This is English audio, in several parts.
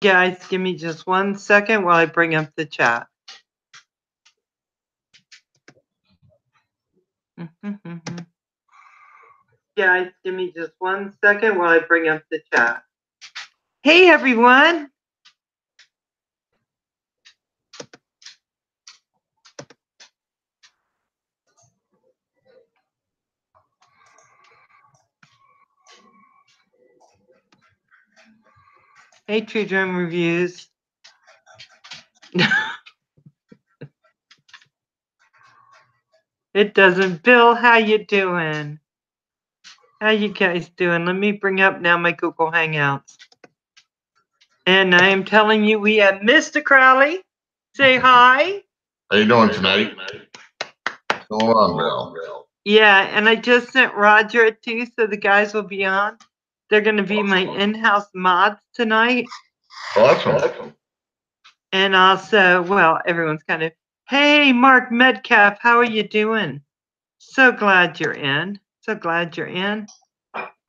Guys, give me just 1 second while I bring up the chat. Guys, give me just 1 second while I bring up the chat. Hey, everyone. Hey, True Drum Reviews. It doesn't. Bill, how you doing? How you guys doing? Let me bring up now my Google Hangouts. And I am telling you, we have Mr. Crowley. Say hi. How you doing tonight? What's going on, Bill? Yeah, and I just sent Roger it too, so the guys will be on. They're going to be my in-house mods tonight. Awesome. And also, well, everyone's kind of, hey, Mark Metcalf, how are you doing? So glad you're in. So glad you're in.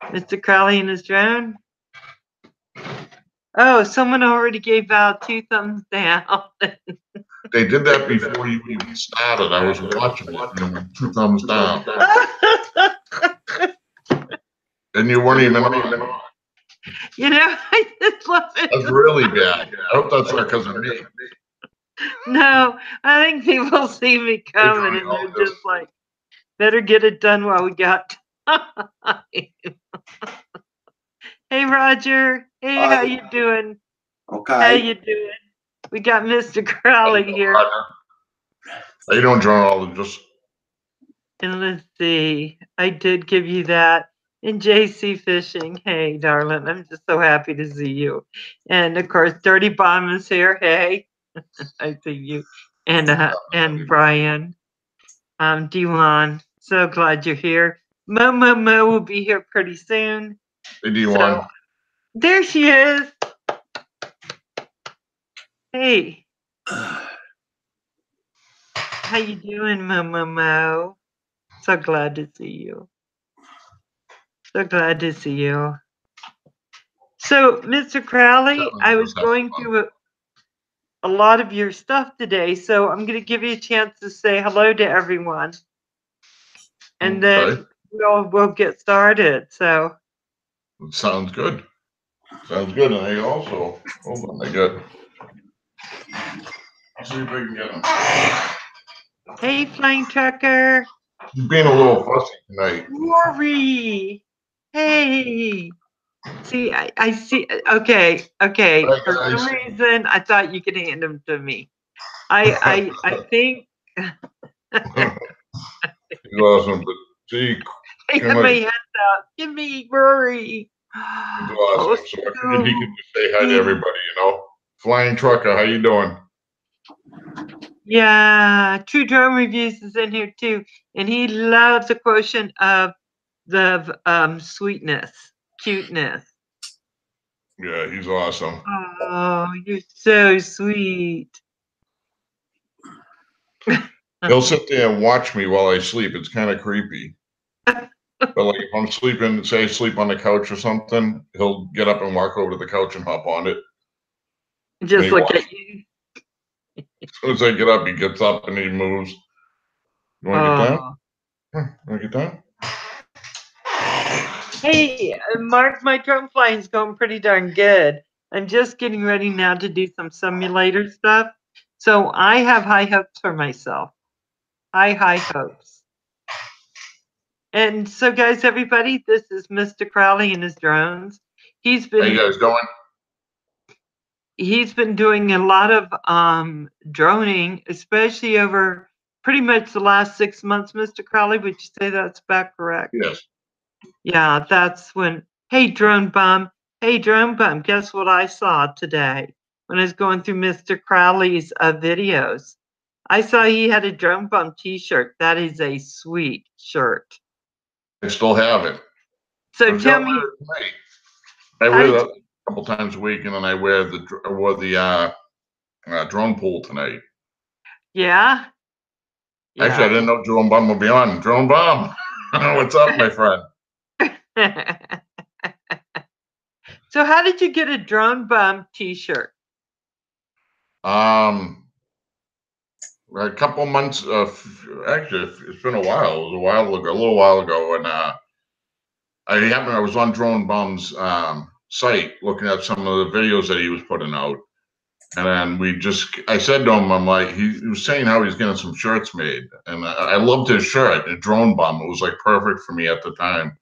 Mr. Crowley and his drone. Oh, someone already gave out 2 thumbs down. They did that before you even started. I was watching it, and there were 2 thumbs down. And you weren't even on. You know, I just love it. That's really bad. I hope that's not because of me. No, I think people see me coming and they're just like, better get it done while we got time. Hey, Roger. Hey, Hi. how you doing? Okay. How you doing? We got Mr. Crowley here. How you doing, John? Just And let's see. I did give you that. And JC Fishing. Hey, darling. I'm just so happy to see you. And of course, Dirty Bomb is here. Hey. I see you. And Brian. D1. So glad you're here. Mo will be here pretty soon. Hey, D1. There she is. Hey. How you doing, Mo? So glad to see you. So glad to see you. So, Mr. Crowley, I was going through a lot of your stuff today, so I'm going to give you a chance to say hello to everyone. And then we'll get started. So sounds good. Sounds good. And I also, hold on, I got. I'll see if I can get him. Hey, Flying Trucker. You're being a little fussy tonight. Rory. Hey. See, I see. Okay. For some reason, I thought you could hand them to me. I think. You're awesome, but see, I have my hands out. Give me Rory. He's awesome. So I figured he could just say hi to everybody, you know. Flying Trucker, how you doing? Yeah, True Drone Reviews is in here too, and he loves the quotient of the sweetness, cuteness. Yeah, he's awesome. Oh, you're so sweet. He'll sit there and watch me while I sleep. It's kind of creepy. But like if I'm sleeping, say I sleep on the couch or something, he'll get up and walk over to the couch and hop on it. Just look at you. As soon as I get up, he gets up and he moves. You want to get down? You want to get down? Hey, Mark, my drone flying is going pretty darn good. I'm just getting ready now to do some simulator stuff. So I have high hopes for myself. High hopes. And so, guys, everybody, this is Mr. Crowley and his drones. He's been. How you guys doing? He's been doing a lot of droning, especially over pretty much the last 6 months. Mr. Crowley, would you say that's about correct? Yes. Yeah, that's when. Hey, drone bum. Hey, drone bum. Guess what I saw today when I was going through Mr. Crowley's videos? I saw he had a drone bum T-shirt. That is a sweet shirt. I still have it. So tell me. I wear that a couple times a week, and then I wore the drone pool tonight. Yeah. Actually, I didn't know Drone Bum would be on. Drone Bum, what's up, my friend? So how did you get a Drone Bum t-shirt? A couple months, actually, it's been a while. It was a while ago, a little while ago, and I was on Drone Bum's site looking at some of the videos that he was putting out, and then I said to him, I'm like, he was saying how he's getting some shirts made, and I loved his shirt, the Drone Bum. It was like perfect for me at the time.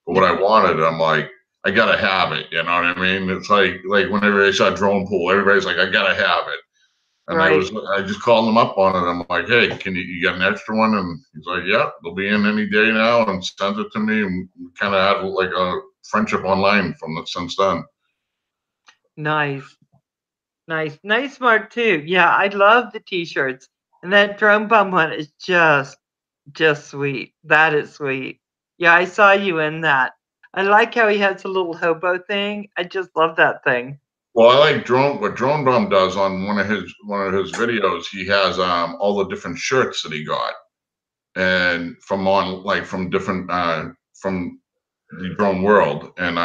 But what I wanted, I'm like, I gotta have it. You know what I mean? It's like whenever I saw Drone Pool, everybody's like, I gotta have it. And Right. I just called him up on it. I'm like, hey, you got an extra one? And he's like, yeah, they'll be in any day now, and sends it to me. And we kind of had like a friendship online since then. Nice. Nice mark too. Yeah, I love the t-shirts. And that Drone Bum one is just sweet. That is sweet. Yeah, I saw you in that. I like how he has a little hobo thing. I just love that thing. Well, I like what Drone Bum does on one of his videos. He has all the different shirts that he got, and from different from the drone world, and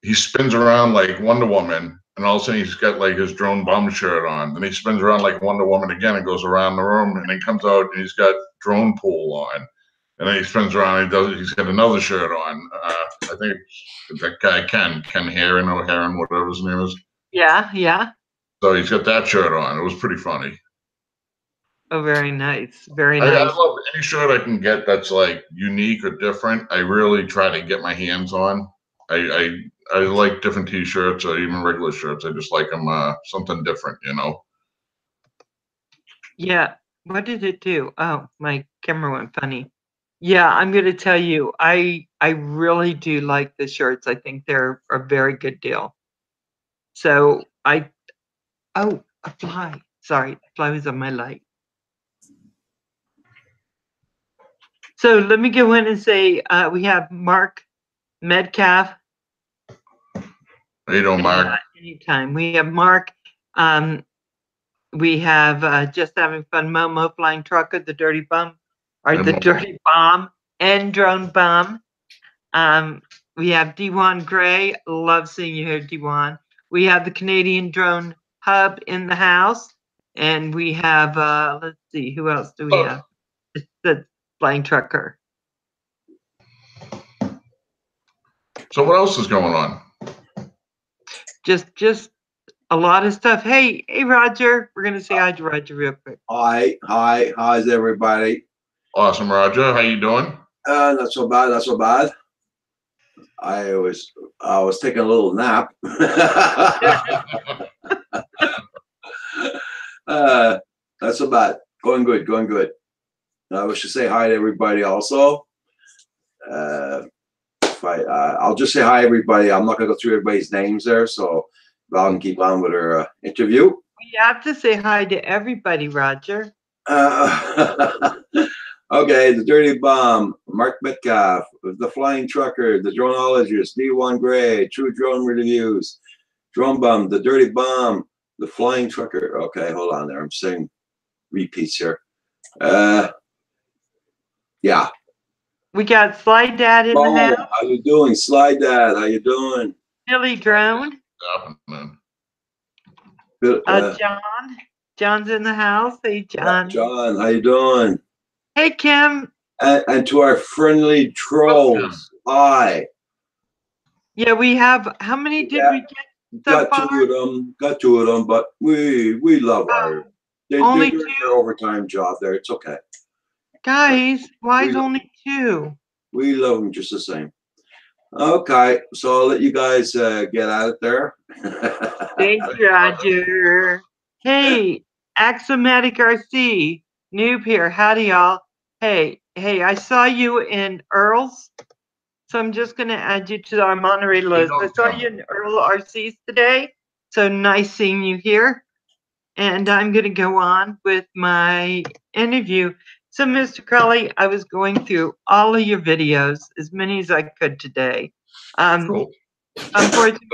he spins around like Wonder Woman, and all of a sudden he's got like his Drone Bum shirt on. Then he spins around like Wonder Woman again and goes around the room, and then comes out and he's got Drone Pool on. And then he spins around and he's got another shirt on. I think it's that guy Ken Heron or Heron, whatever his name is. Yeah, yeah. So he's got that shirt on. It was pretty funny. Oh, very nice. Very I nice. love any shirt I can get that's like unique or different. I really try to get my hands on. I like different T-shirts or even regular shirts. I just like them something different, you know. Yeah. What did it do? Oh, my camera went funny. Yeah, I'm going to tell you, I really do like the shirts. I think they're a very good deal. So oh, a fly. Sorry, a fly was on my light. So let me go in and say we have Mark Metcalf. How you doing, Mark? Anytime. We have Mark. We have Just Having Fun Momo, Flying Trucker, The Dirty Bum, or The Dirty Bomb, and Drone Bum. We have Dewan Gray. Love seeing you here, Dewan. We have the Canadian Drone Hub in the house. And we have, let's see, who else do we have? It's the Flying Trucker. So what else is going on? Just a lot of stuff. Hey, Roger. We're gonna say hi to Roger real quick. Hi, how's everybody? Awesome, Roger. How you doing? Not so bad, not so bad. I was taking a little nap. Not so bad. Going good, going good. I wish to say hi to everybody also. I'll just say hi everybody. I'm not gonna go through everybody's names there, so Val can keep on with her interview. You have to say hi to everybody, Roger. Okay, the Dirty Bomb, Mark Metcalf, the Flying Trucker, the Droneologist, D1 Gray, True Drone Reviews, Drone Bum, the Dirty Bomb, the Flying Trucker. Okay, hold on there. I'm saying repeats here. Yeah. We got Slide Dad in the house. How you doing, Slide Dad? How you doing? Billy Drone. John's in the house. Hey, John. Yeah, John, how you doing? Hey, Kim. And to our friendly trolls, hi. Yeah, we have. How many did we get? Got two of them. Got two of them, but we love our. They're doing their overtime job there. It's okay. Guys, why is only two? We love them just the same. Okay, so I'll let you guys get at it there. Thank you, Roger. Hey, Axiomatic RC, noob here. Howdy, y'all. Hey, I saw you in Earl's, so I'm just going to add you to our Monterey list. I saw you in Earl RC's today, so nice seeing you here. And I'm going to go on with my interview. So, Mr. Crowley, I was going through all of your videos, as many as I could today. Cool. Unfortunately,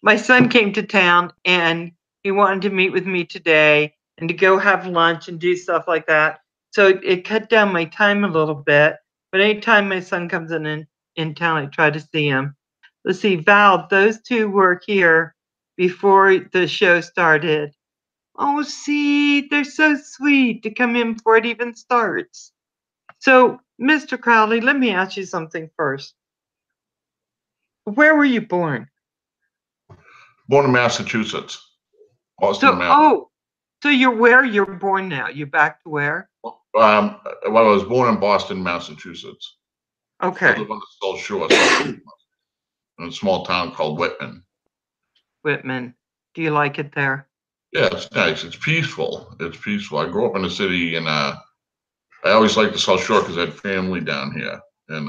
my son came to town and he wanted to meet with me today and to go have lunch and do stuff like that. So it cut down my time a little bit. But anytime my son comes in and in town. I tried to see him. Let's see, Val, those two were here before the show started. Oh, see, they're so sweet to come in before it even starts. So, Mr. Crowley, let me ask you something first. Where were you born? Born in Massachusetts, Boston, Mass. Oh, so you're where you're born now? You're back to where? Well, I was born in Boston, Massachusetts. Okay. I live on the South Shore, in a small town called Whitman. Whitman. Do you like it there? Yeah, it's nice. It's peaceful. It's peaceful. I grew up in the city, and I always liked the South Shore because I had family down here. And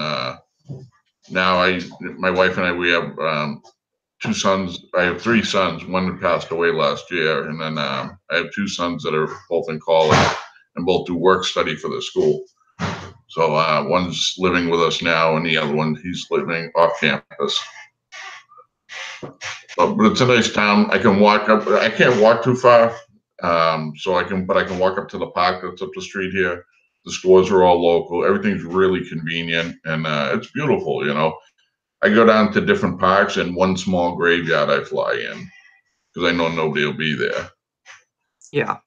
now my wife and I, we have 2 sons. I have 3 sons. One passed away last year, and then I have 2 sons that are both in college and both do work study for the school. So one's living with us now, and the other one, he's living off campus. But it's a nice town. I can walk up. I can't walk too far, so I can walk up to the park that's up the street here. The stores are all local. Everything's really convenient, and it's beautiful. You know, I go down to different parks, and one small graveyard I fly in because I know nobody will be there. Yeah.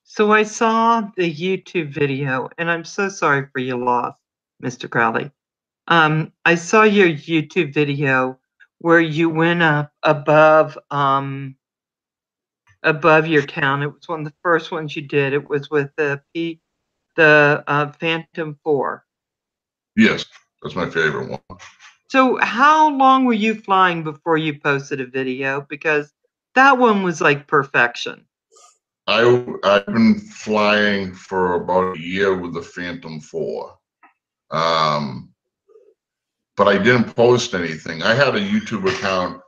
So I saw the YouTube video, and I'm so sorry for your loss, Mr. Crowley. I saw your YouTube video where you went up above your town. It was one of the first ones you did. It was with the Phantom 4. Yes, that's my favorite one. So how long were you flying before you posted a video? Because that one was like perfection. I've been flying for about a year with the Phantom 4. But I didn't post anything. I had a YouTube account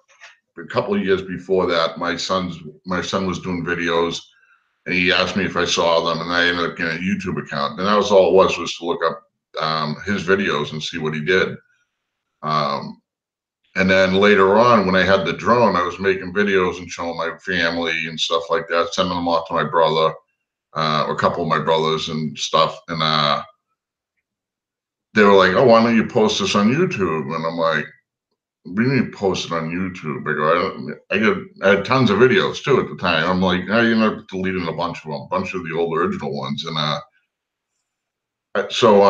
a couple of years before that. My son was doing videos, and he asked me if I saw them, and I ended up getting a YouTube account. And that was all it was to look up his videos and see what he did. And then later on, when I had the drone, I was making videos and showing my family and stuff like that, sending them off to my brother, or a couple of my brothers and stuff. And they were like, "Oh, why don't you post this on YouTube?" And I'm like, "We need to post it on YouTube." I had tons of videos too at the time. I'm like, "Now you're not deleting a bunch of them, a bunch of the old original ones." And so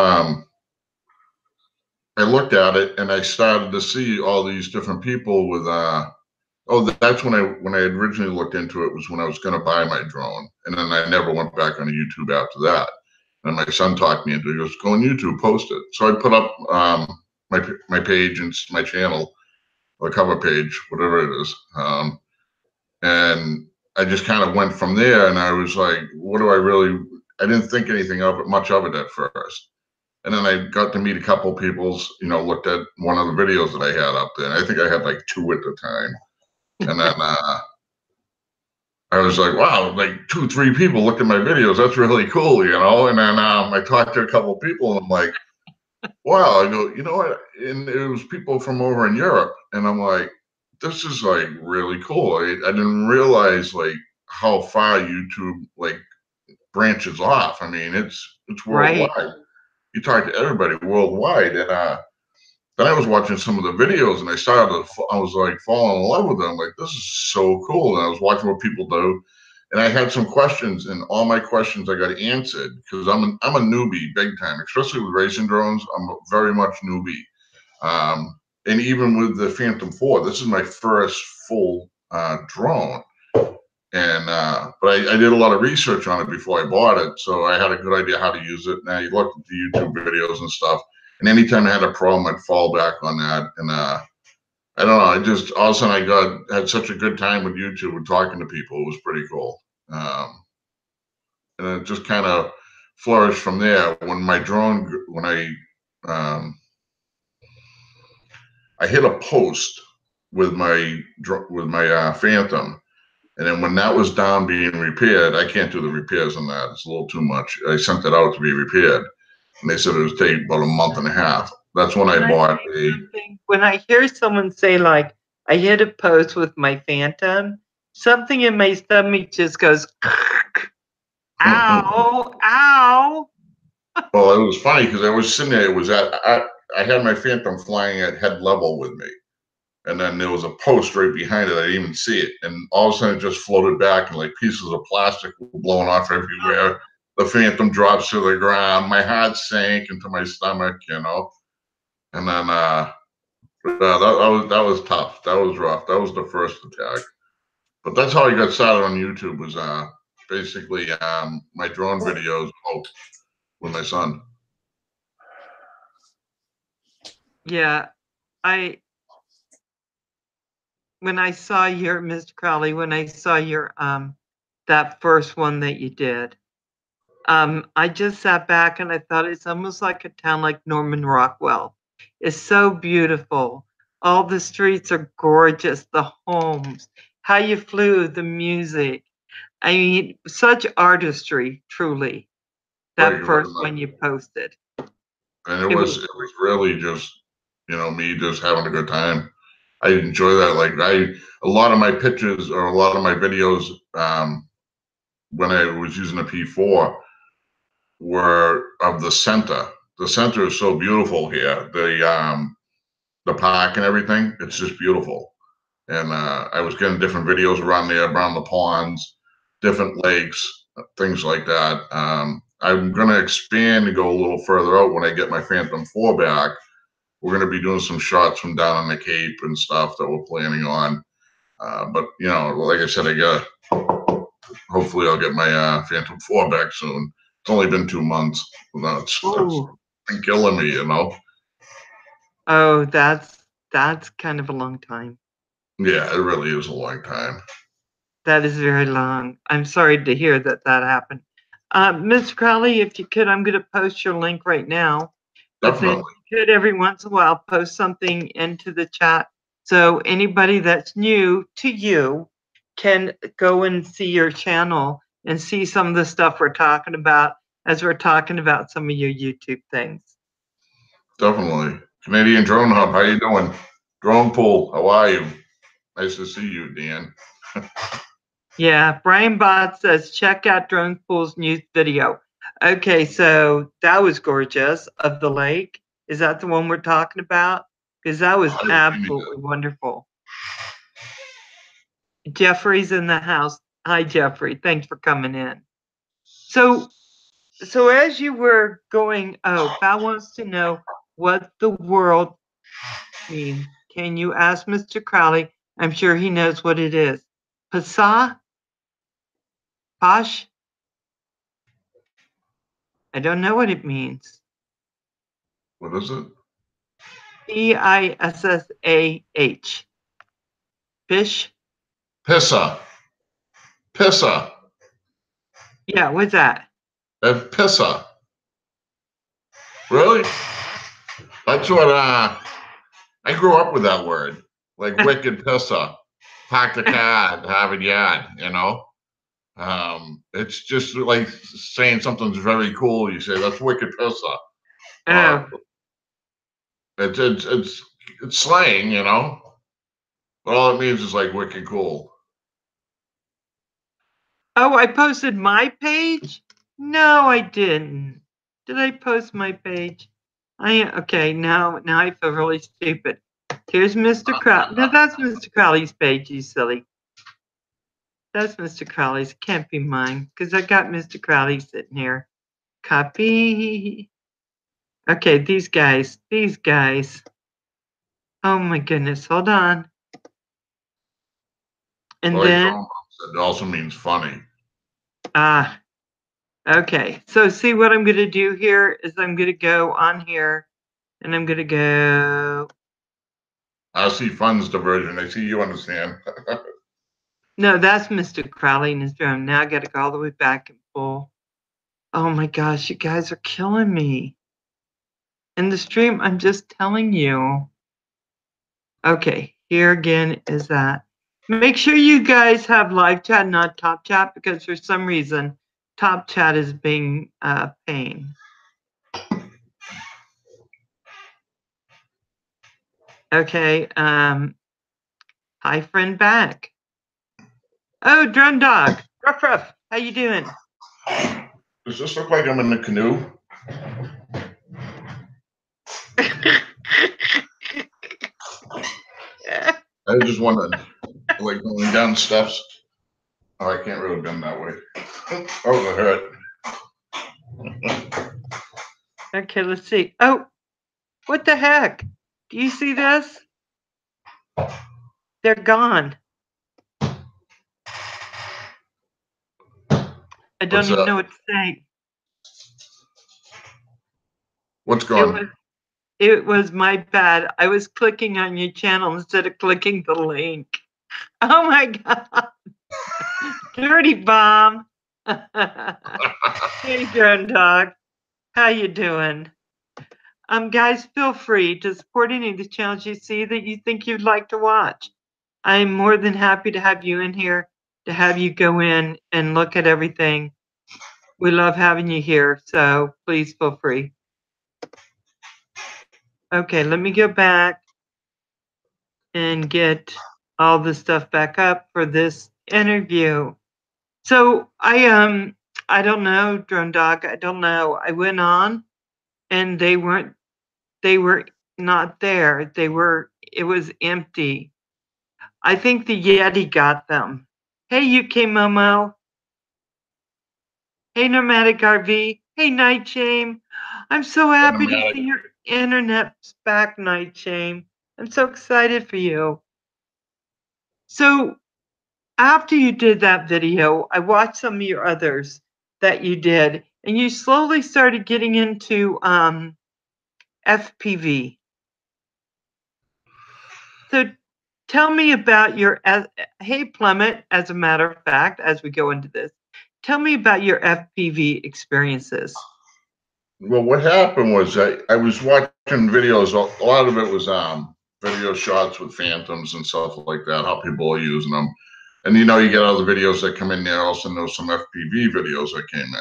I looked at it, and I started to see all these different people with that's when I originally looked into it, was when I was going to buy my drone, and then I never went back on YouTube after that. And my son talked me into it. He goes, "Go on YouTube, post it." So I put up my page and my channel, or cover page, whatever it is, and I just kind of went from there. And I was like, "What do I really?" I didn't think anything of it, much of it at first. And then I got to meet a couple people, looked at one of the videos that I had up there. And I think I had like 2 at the time. And then I was like, wow, like 2, 3 people looked at my videos. That's really cool, And then I talked to a couple of people, and I'm like, wow. I go, you know what? And it was people from over in Europe. And I'm like, this is like really cool. I didn't realize like how far YouTube like branches off. I mean, it's worldwide. Right. You talk to everybody worldwide, and then I was watching some of the videos, and I was like falling in love with them. Like, this is so cool. And I was watching what people do, and I had some questions, and all my questions I got answered, because I'm a newbie big time, especially with racing drones. I'm very much newbie, and even with the Phantom 4, this is my first full drone. And but I did a lot of research on it before I bought it, so I had a good idea how to use it. And I looked at the YouTube videos and stuff, and anytime I had a problem, I'd fall back on that. And I don't know, I just all of a sudden I had such a good time with YouTube and talking to people. It was pretty cool, and it just kind of flourished from there. When I hit a post with my Phantom. And then when that was down being repaired, I can't do the repairs on that. It's a little too much. I sent it out to be repaired, and they said it would take about a month and a half. That's when I bought When I hear someone say, like, I hit a post with my Phantom, something in my stomach just goes, ow, ow. Well, it was funny because I was sitting there. It was at I had my Phantom flying at head level with me. And then there was a post right behind it. I didn't even see it. And all of a sudden it just floated back and like pieces of plastic were blowing off everywhere. The Phantom drops to the ground. My heart sank into my stomach, you know. And then that was tough. That was rough. That was the first attack. But that's how I got started on YouTube, was basically my drone videos with my son. Yeah, when I saw your, Mr. Crowley, when I saw your that first one that you did, I just sat back and I thought it's almost like a town like Norman Rockwell. It's so beautiful. All the streets are gorgeous, the homes, how you flew, the music. I mean, such artistry, truly. That Right, first one you posted. and it was really just, you know, me just having a good time. I enjoy that. Like a lot of my pictures or a lot of my videos, when I was using the P4, were of the center. The center is so beautiful here. The park and everything, it's just beautiful. And I was getting different videos around there, around the ponds, different lakes, things like that. I'm going to expand and go a little further out when I get my Phantom 4 back. We're going to be doing some shots from down on the Cape and stuff that we're planning on. But, you know, like I said, hopefully I'll get my Phantom 4 back soon. It's only been 2 months. That's been killing me, you know? Oh, that's kind of a long time. Yeah, it really is a long time. That is very long. I'm sorry to hear that happened. Mr. Crowley, if you could, I'm going to post your link right now. Definitely. But then you could every once in a while post something into the chat so anybody that's new to you can go and see your channel and see some of the stuff we're talking about as we're talking about some of your YouTube things. Definitely. Canadian Drone Hub, how you doing? Drone Pool, how are you? Nice to see you, Dan. Yeah, Brian Bott says, check out Drone Pool's new video. Okay, so that was gorgeous, of the lake. Is that the one we're talking about? Because that was absolutely wonderful. Jeffrey's in the house. Hi, Jeffrey. Thanks for coming in. So as you were going, Val wants to know what the world means. Can you ask Mr. Crowley? I'm sure he knows what it is. Pasa? Posh? I don't know what it means. What is it? Pissah. Fish? Pissa. Pissa. Yeah, what's that? Pissa. Really? That's what I grew up with that word. Like wicked pissa. Park the car, have it yard, you know? It's just like saying something's very cool. You say that's wicked pissa. It's slang, you know. But all it means is like wicked cool. Oh, I posted my page? No, I didn't. Did I post my page? Okay, now I feel really stupid. Here's Mr. Crowley. No, that's Mr. Crowley's page, you silly. That's Mr. Crowley's. It can't be mine because I got Mr. Crowley sitting here. Copy. Okay, these guys. Oh my goodness, hold on. And like then it also means funny. Okay, so see what I'm gonna do here is I'm gonna go on here and I'm gonna go. I see funds diversion. I see you understand. No, that's Mr. Crowley in his room. Now I gotta go all the way back and full. Oh my gosh, you guys are killing me. In the stream, I'm just telling you. Okay, here again is that. Make sure you guys have live chat, not top chat, because for some reason, top chat is being a pain. Okay, hi friend back. Oh, Drone Dog. Ruff ruff. How you doing? Does this look like I'm in the canoe? I just wanted, like, going down steps. Oh, I can't really bend that way. Oh, it hurt. Okay, let's see. Oh, what the heck? Do you see this? They're gone. I don't What's even that? know what to say. What's gone? It was my bad. I was clicking on your channel instead of clicking the link. Oh my God. Dirty bomb. Hey, Drone Dog. How you doing? Guys, feel free to support any of the channels you see that you think you'd like to watch. I'm more than happy to have you in here, to have you go in and look at everything. We love having you here, so please feel free. Okay, let me go back and get all the stuff back up for this interview. So I don't know, Drone Dog, I don't know. I went on and they were not there. It was empty. I think the Yeti got them. Hey, UK Momo. Hey, Nomadic RV. Hey, Night Shame. I'm so happy to see your internet's back, Night Shame. I'm so excited for you. So after you did that video, I watched some of your others that you did, and you slowly started getting into FPV. So tell me about your, hey Plummet, as a matter of fact, as we go into this, tell me about your FPV experiences. Well, what happened was I was watching videos. A lot of it was video shots with phantoms and stuff like that, how people are using them. And you get other videos that come in there. Also know some FPV videos that came in.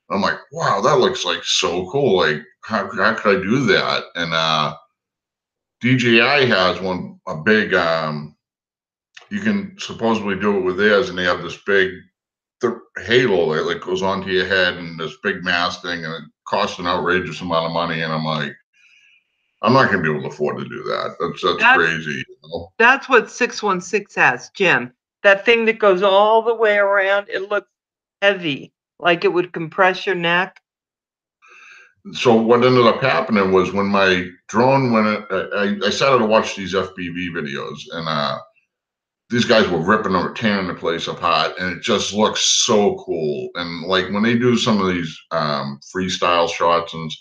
I'm like, wow, that looks like so cool. Like, how could I do that? And DJI has a big, you can supposedly do it with theirs, and they have this big halo that like goes onto your head and this big mask thing, and it costs an outrageous amount of money. And I'm like, I'm not going to be able to afford to do that. That's crazy. That's what 616 has, Jim. That thing that goes all the way around, it looks heavy, like it would compress your neck. So what ended up happening was when my drone I started to watch these FPV videos, and these guys were ripping or tearing the place apart, and it just looks so cool. And like when they do some of these freestyle shots, and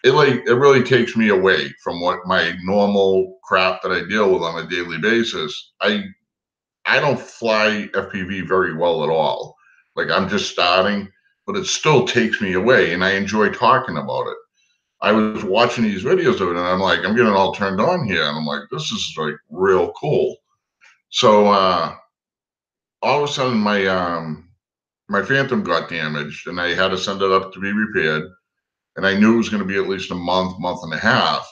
it really takes me away from what my normal crap that I deal with on a daily basis. I don't fly FPV very well at all. Like, I'm just starting, but it still takes me away, and I enjoy talking about it. I was watching these videos of it, and I'm like, I'm getting all turned on here, and I'm like, this is like real cool. So all of a sudden, my Phantom got damaged, and I had to send it up to be repaired. And I knew it was going to be at least a month and a half.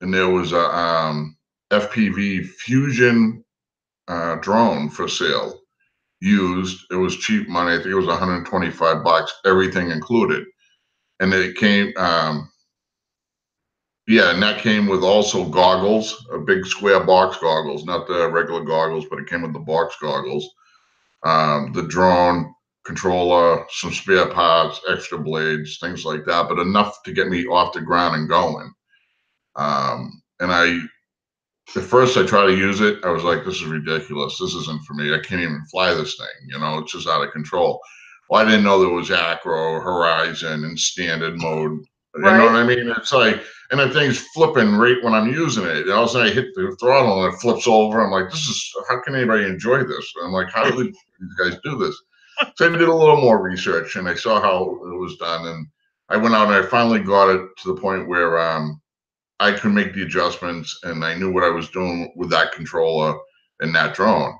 And there was a FPV Fusion drone for sale, used. It was cheap money. I think it was 125 bucks, everything included. And it came, yeah, and that came with also goggles, a big square box goggles, not the regular goggles, but it came with the box goggles. The drone controller, some spare parts, extra blades, things like that, but enough to get me off the ground and going. And at first I tried to use it. I was like, this is ridiculous. This isn't for me. I can't even fly this thing. It's just out of control. Well, I didn't know there was acro, horizon, and standard mode. Right. You know what I mean? It's like, and the thing's flipping right when I'm using it. And all of a sudden I hit the throttle and it flips over. I'm like, how can anybody enjoy this? And I'm like, how do these guys do this? So I did a little more research, and I saw how it was done. And I went out and I finally got it to the point where I could make the adjustments, and I knew what I was doing with that controller and that drone.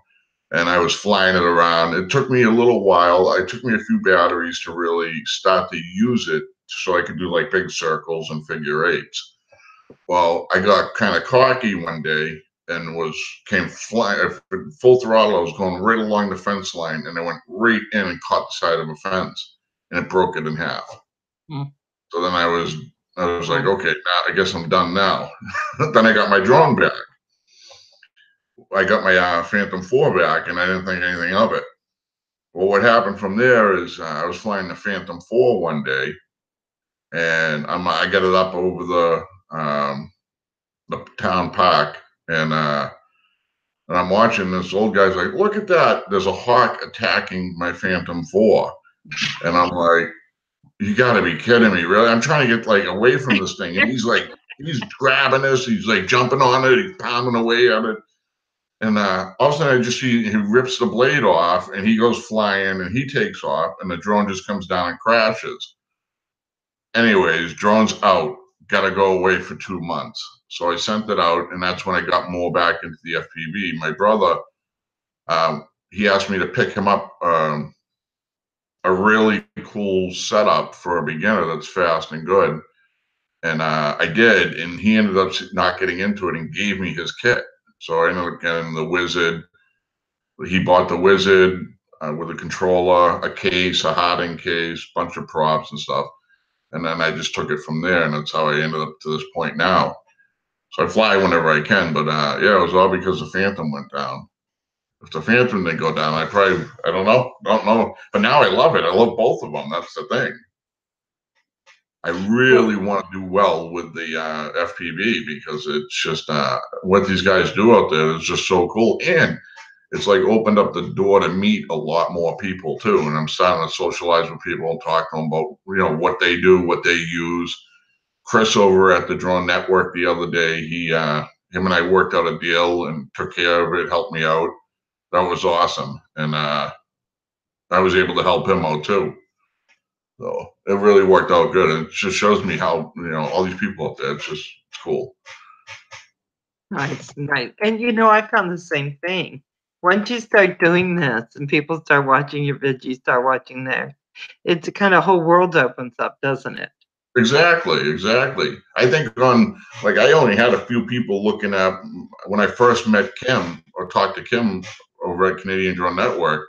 And I was flying it around. It took me a little while. It took me a few batteries to really start to use it so I could do like big circles and figure eights. Well, I got kind of cocky one day and came flying full throttle. I was going right along the fence line, and I went right in and caught the side of a fence, and it broke it in half. So then I was I was like, okay, now I guess I'm done now. Then I got my drone back. I got my Phantom 4 back, and I didn't think anything of it. Well, what happened from there is I was flying the Phantom 4 one day, and I got it up over the town park, and I'm watching this old guy's like, look at that. There's a hawk attacking my Phantom 4. And I'm like, you got to be kidding me, really? I'm trying to get like away from this thing, and he's grabbing this, he's like jumping on it, he's pounding away at it, and all of a sudden I just see he rips the blade off, and he goes flying, and he takes off, and the drone just comes down and crashes. Anyways, drone's out, got to go away for 2 months. So I sent it out, and that's when I got more back into the FPV. My brother, he asked me to pick him up a really cool setup for a beginner that's fast and good. And I did, and he ended up not getting into it and gave me his kit. So I ended up getting the Wizard. He bought the Wizard with a controller, a case, a Harding case, bunch of props and stuff. And then I just took it from there, and that's how I ended up to this point now. So I fly whenever I can, but yeah, it was all because the Phantom went down. If the Phantom didn't go down, I don't know. But now I love it. I love both of them. That's the thing. I really want to do well with the FPV, because it's just what these guys do out there is just so cool. And it's like opened up the door to meet a lot more people too. And I'm starting to socialize with people and talk to them about, what they do, what they use. Chris over at the Drone Network the other day, him and I worked out a deal and took care of it, helped me out. That was awesome. And I was able to help him out too. So it really worked out good. And it just shows me how, all these people out there, it's cool. Nice. And I found the same thing. Once you start doing this and people start watching your videos, you start watching theirs, it's a kind of whole world opens up, doesn't it? Exactly. I think I only had a few people looking at when I first met Kim or talked to Kim over at Canadian Drone Network.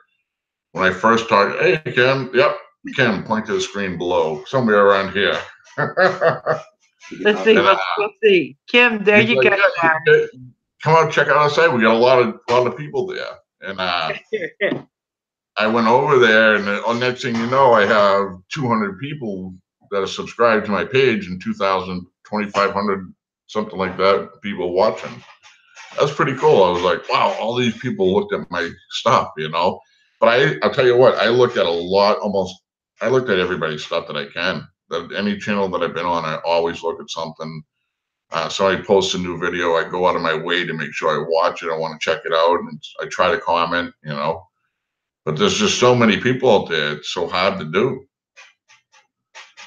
When I first talked, hey, Kim, yep, Kim, point to the screen below, somewhere around here. Let's see. Kim, there you go. Yeah, come out, check out our site. We got a lot of people there. And I went over there, and the next thing you know, I have 200 people that are subscribed to my page, and 2,500, something like that, people watching. That's pretty cool. I was like, wow, all these people looked at my stuff, But I'll tell you what, I looked at I looked at everybody's stuff that I can. Any channel that I've been on, I always look at something. Somebody posts a new video, I go out of my way to make sure I watch it. I want to check it out, and I try to comment, But there's just so many people out there. It's so hard to do.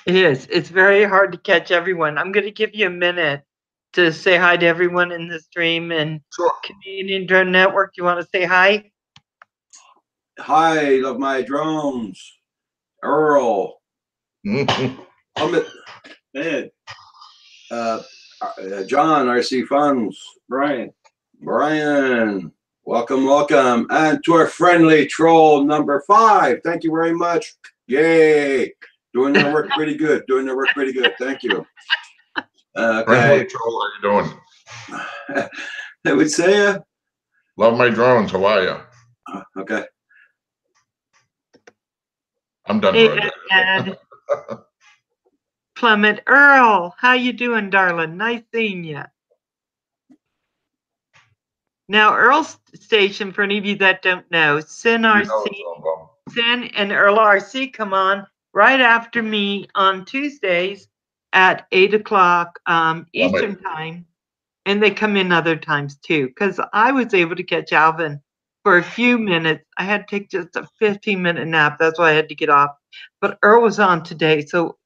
It is. It's very hard to catch everyone. I'm going to give you a minute to say hi to everyone in the stream. And sure. Canadian Drone Network, you want to say hi? Hi, love my drones. Earl. Amit. Ed. John, RC Funds. Brian. Welcome. And to our friendly troll number 5. Thank you very much. Yay. Doing their work pretty good. Thank you. Okay. Troll, how you doing? I would say, love my drones. How are you? Okay. I'm done. Hey, Plummet. Earl, how you doing, darling? Nice seeing you. Now, Earl's station, for any of you that don't know, Sin and Earl RC come on right after me on Tuesdays at 8 o'clock Eastern time, and they come in other times too, because I was able to catch Alvin for a few minutes. I had to take just a 15-minute nap. That's why I had to get off. But Earl was on today, so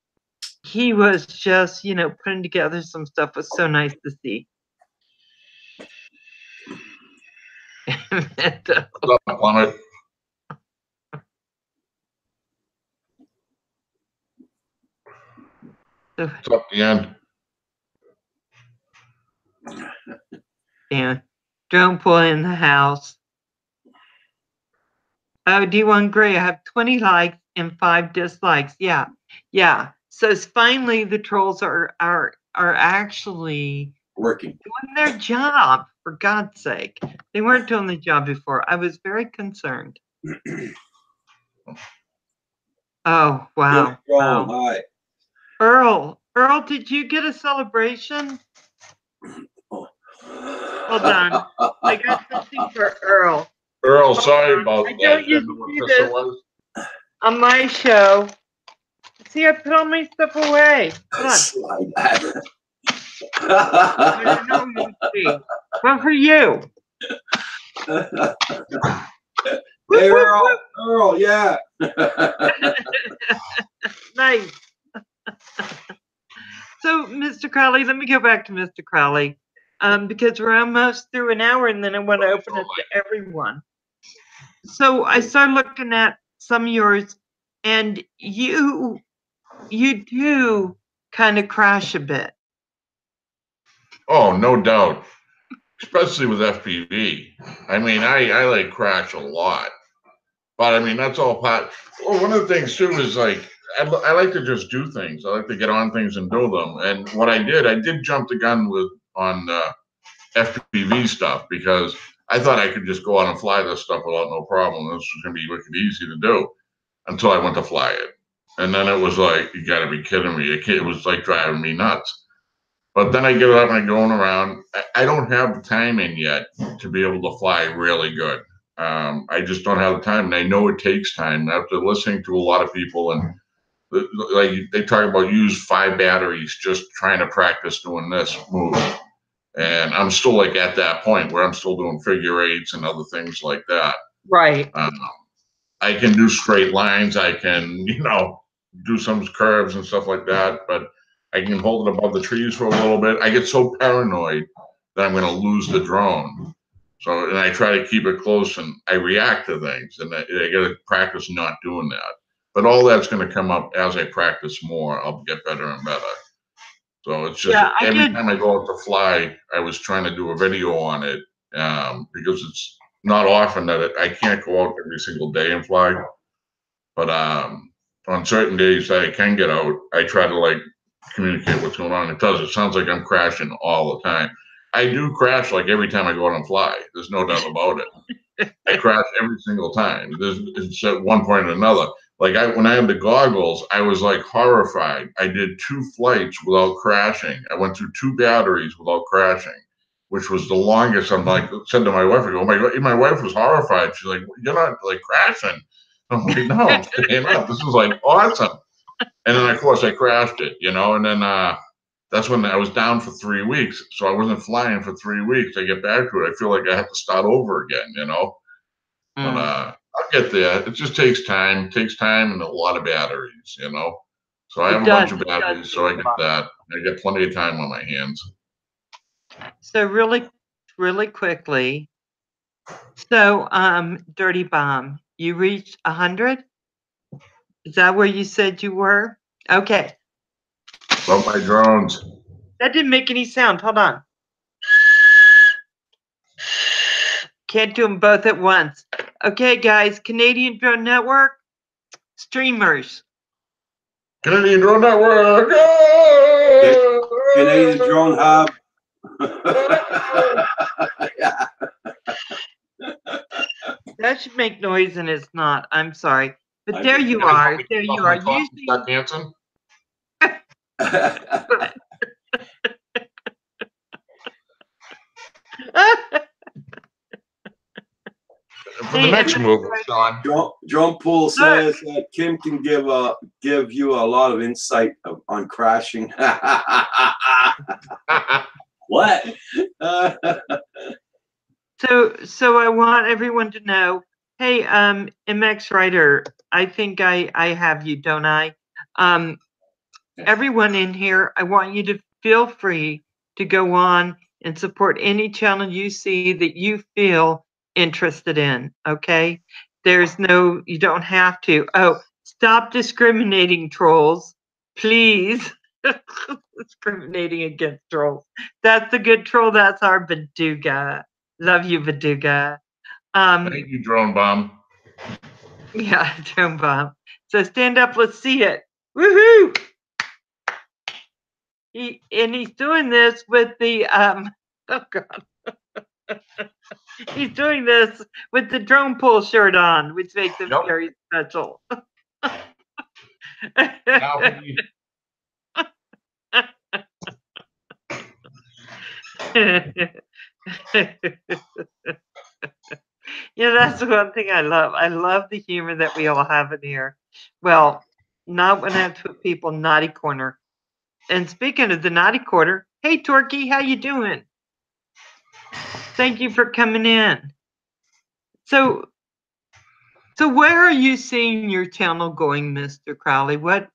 he was just, putting together some stuff. It was so nice to see. Plummet. It's up the end. Yeah. Drone pull in the house. Oh, D1 Gray, I have 20 likes and 5 dislikes. Yeah. So finally, the trolls are actually Working. doing their job. For God's sake, they weren't doing the job before. I was very concerned. Oh wow! Wow. Hi. Earl, did you get a celebration? Oh. Hold on, I got something for Earl. Earl, sorry about I that. don't You usually know what do this this was? on my show. See, I put all my stuff away. Hold on. Slide I don't know what you see. One for you. Hey, Earl, yeah. Nice. So, Mr. Crowley, let me go back to Mr. Crowley, because we're almost through an hour, and then I want to open it to everyone. So I started looking at some of yours, and you do kind of crash a bit. Oh, no doubt. Especially with FPV. I mean, I like crash a lot. But I mean, that's all part. Well, one of the things too is like, I like to just do things. I like to get on things and do them. And what I did jump the gun on FPV stuff because I thought I could just go out and fly this stuff without no problem. This was going to be wicked easy to do until I went to fly it. And then it was like, you got to be kidding me. It was like driving me nuts. But then I get up and I'm going around. I don't have the time in yet to be able to fly really good. I just don't have the time, and I know it takes time. After listening to a lot of people, and like they talk about use 5 batteries just trying to practice doing this move, and I'm still like at that point where I'm still doing figure 8s and other things like that. Right. I can do straight lines. I can, do some curves and stuff like that, but I can hold it above the trees for a little bit. I get so paranoid that I'm going to lose the drone. So, and I try to keep it close, and I react to things, and I got to practice not doing that. But all that's going to come up as I practice more. I'll get better and better. So it's just every time I go out to fly, I was trying to do a video on it because it's not often that I can't go out every single day and fly. But on certain days that I can get out, I try to like communicate what's going on. It sounds like I'm crashing all the time. I do crash like every time I go out and fly. There's no doubt about it. I crash every single time. It's at one point or another. Like when I had the goggles, I was like horrified. I did 2 flights without crashing. I went through 2 batteries without crashing, which was the longest. I'm like, said to my wife, I go, oh my God, my wife was horrified. She's like, you're not like crashing. I'm like, no, I'm staying up. This is like awesome. And then of course I crashed it, and then that's when I was down for 3 weeks. So I wasn't flying for 3 weeks. I get back to it. I feel like I have to start over again, But I'll get there. It just takes time. It takes time and a lot of batteries, So I have a bunch of batteries, so I get that. I get plenty of time on my hands. So really, really quickly. So, Dirty Bomb, you reached 100? Is that where you said you were? Okay. Love my drones. That didn't make any sound. Hold on. Can't do them both at once. Okay, guys. Canadian Drone Network streamers. Canadian Drone Network. Canadian Drone Hub. Yeah. That should make noise, and it's not. I'm sorry. But there you are. There you are. Usually... Start dancing. For the next move, Sean. John Poole says that Kim can give you a lot of insight on crashing. What? So I want everyone to know, hey, MX Writer, I think I have you, don't I? Everyone in here, I want you to feel free to go on and support any channel you see that you feel interested in, okay? You don't have to. Oh, stop discriminating, trolls, please. Discriminating against trolls. That's the good troll. That's our Baduga. Love you, Baduga. Thank you, Drone Bomb. Yeah, Drone Bomb. So stand up. Let's see it. Woohoo! he's doing this with the oh god, he's doing this with the drone pull shirt on, which makes him Yep. very special. Now for the- Yeah, that's one thing I love. I love the humor that we all have in here. Well, not when I have to put people naughty corner. And speaking of the naughty corner, hey Torky, how you doing? Thank you for coming in. So where are you seeing your channel going, Mr. Crowley? What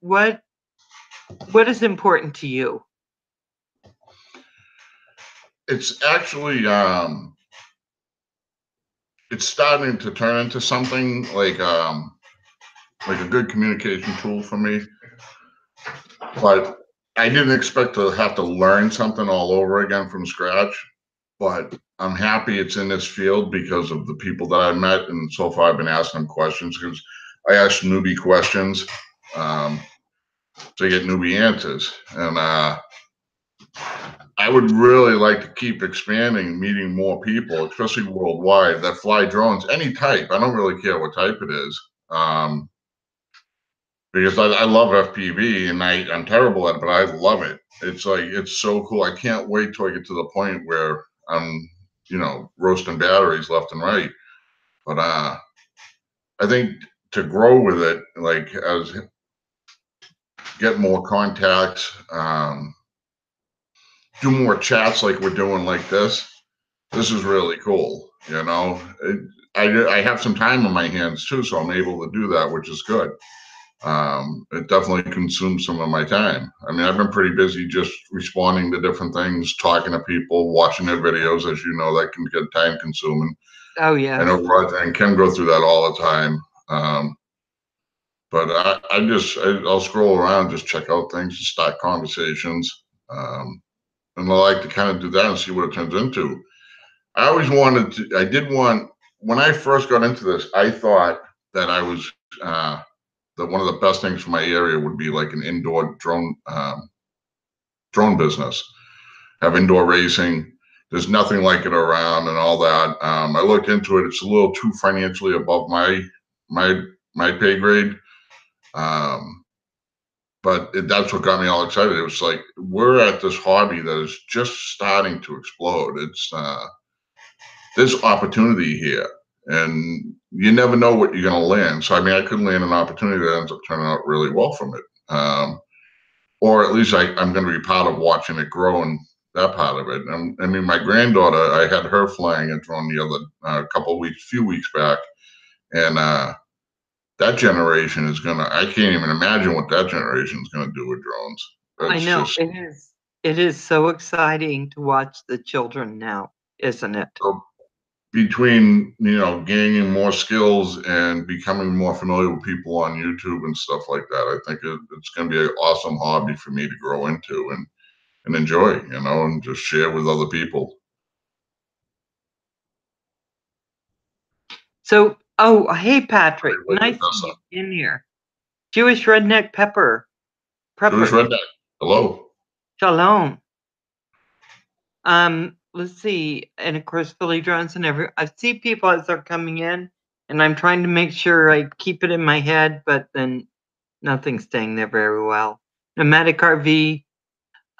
is important to you? It's actually it's starting to turn into something like a good communication tool for me. But I didn't expect to have to learn something all over again from scratch. But I'm happy it's in this field because of the people that I met, and so far I've been asking them questions because I ask newbie questions to get newbie answers, and I would really like to keep expanding, meeting more people, especially worldwide, that fly drones, any type. I don't really care what type it is. Because I love FPV and I'm terrible at it, but I love it. It's like, it's so cool. I can't wait till I get to the point where I'm, roasting batteries left and right. But I think to grow with it, like as get more contacts, do more chats like we're doing like this. This is really cool. I have some time on my hands too, so I'm able to do that, which is good. It definitely consumes some of my time. I mean, I've been pretty busy just responding to different things, talking to people, watching their videos. As you know, that can get time consuming. Oh yeah. I know Roger and Kim go through that all the time. But I'll scroll around, just check out things, just start conversations. And I like to kind of do that and see what it turns into. I always when I first got into this, I thought that that one of the best things for my area would be like an indoor drone business, have indoor racing. There's nothing like it around and all that. I looked into it. It's a little too financially above my pay grade. But that's what got me all excited. It was like, we're at this hobby that is just starting to explode. There's opportunity here, and you never know what you're going to land. So, I mean, I could land an opportunity that ends up turning out really well from it. Or at least I'm going to be part of watching it grow and that part of it. I mean, my granddaughter, I had her flying a drone the other few weeks back, and that generation is I can't even imagine what that generation is going to do with drones. I know it is. It is so exciting to watch the children now, isn't it? So between, gaining more skills and becoming more familiar with people on YouTube and stuff like that, I think it's going to be an awesome hobby for me to grow into and enjoy, and just share with other people. So, hey, Patrick, nice to see you in here. Jewish Redneck Pepper. Jewish Redneck, hello. Shalom. Let's see, and of course, Philly drones and I see people as they're coming in, and I'm trying to make sure I keep it in my head, but then nothing's staying there very well. Nomadic RV,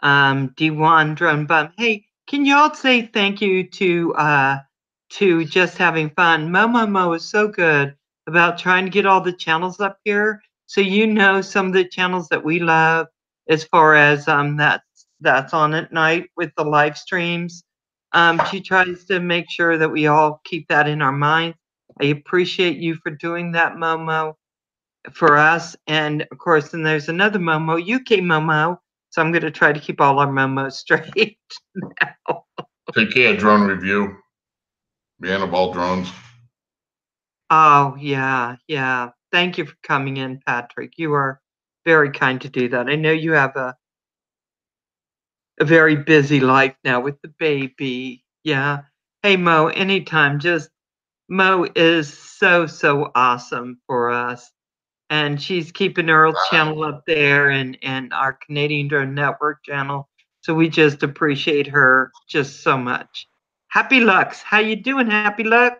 D1 Drone Bum. Hey, can you all say thank you to Just Having Fun? Mo is so good about trying to get all the channels up here, so some of the channels that we love, as far as that's on at night with the live streams. She tries to make sure that we all keep that in our minds. I appreciate you for doing that, Momo, for us. And of course, then there's another Momo, UK Momo. So I'm going to try to keep all our Momos straight now. Take care, Drone Review. Man of all drones. Oh, yeah. Thank you for coming in, Patrick. You are very kind to do that. I know you have a very busy life now with the baby. Yeah. Hey, Mo, anytime. Mo is so awesome for us. and she's keeping Earl's channel up there and our Canadian Drone Network channel. So we just appreciate her just so much. Happy Lux, how you doing, Happy Lux?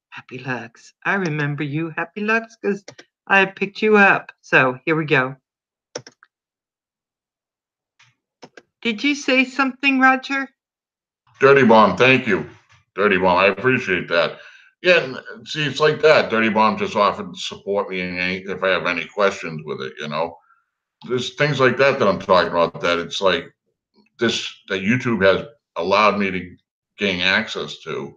Happy Lux, I remember you, Happy Lux, because I picked you up. So here we go. Did you say something, Roger? Dirty Bomb, thank you. Dirty Bomb, I appreciate that. Yeah, see, it's like that. Dirty Bomb just offered to support me if I have any questions with it, you know. There's things like that I'm talking about, that it's like this, that YouTube has allowed me to gain access to.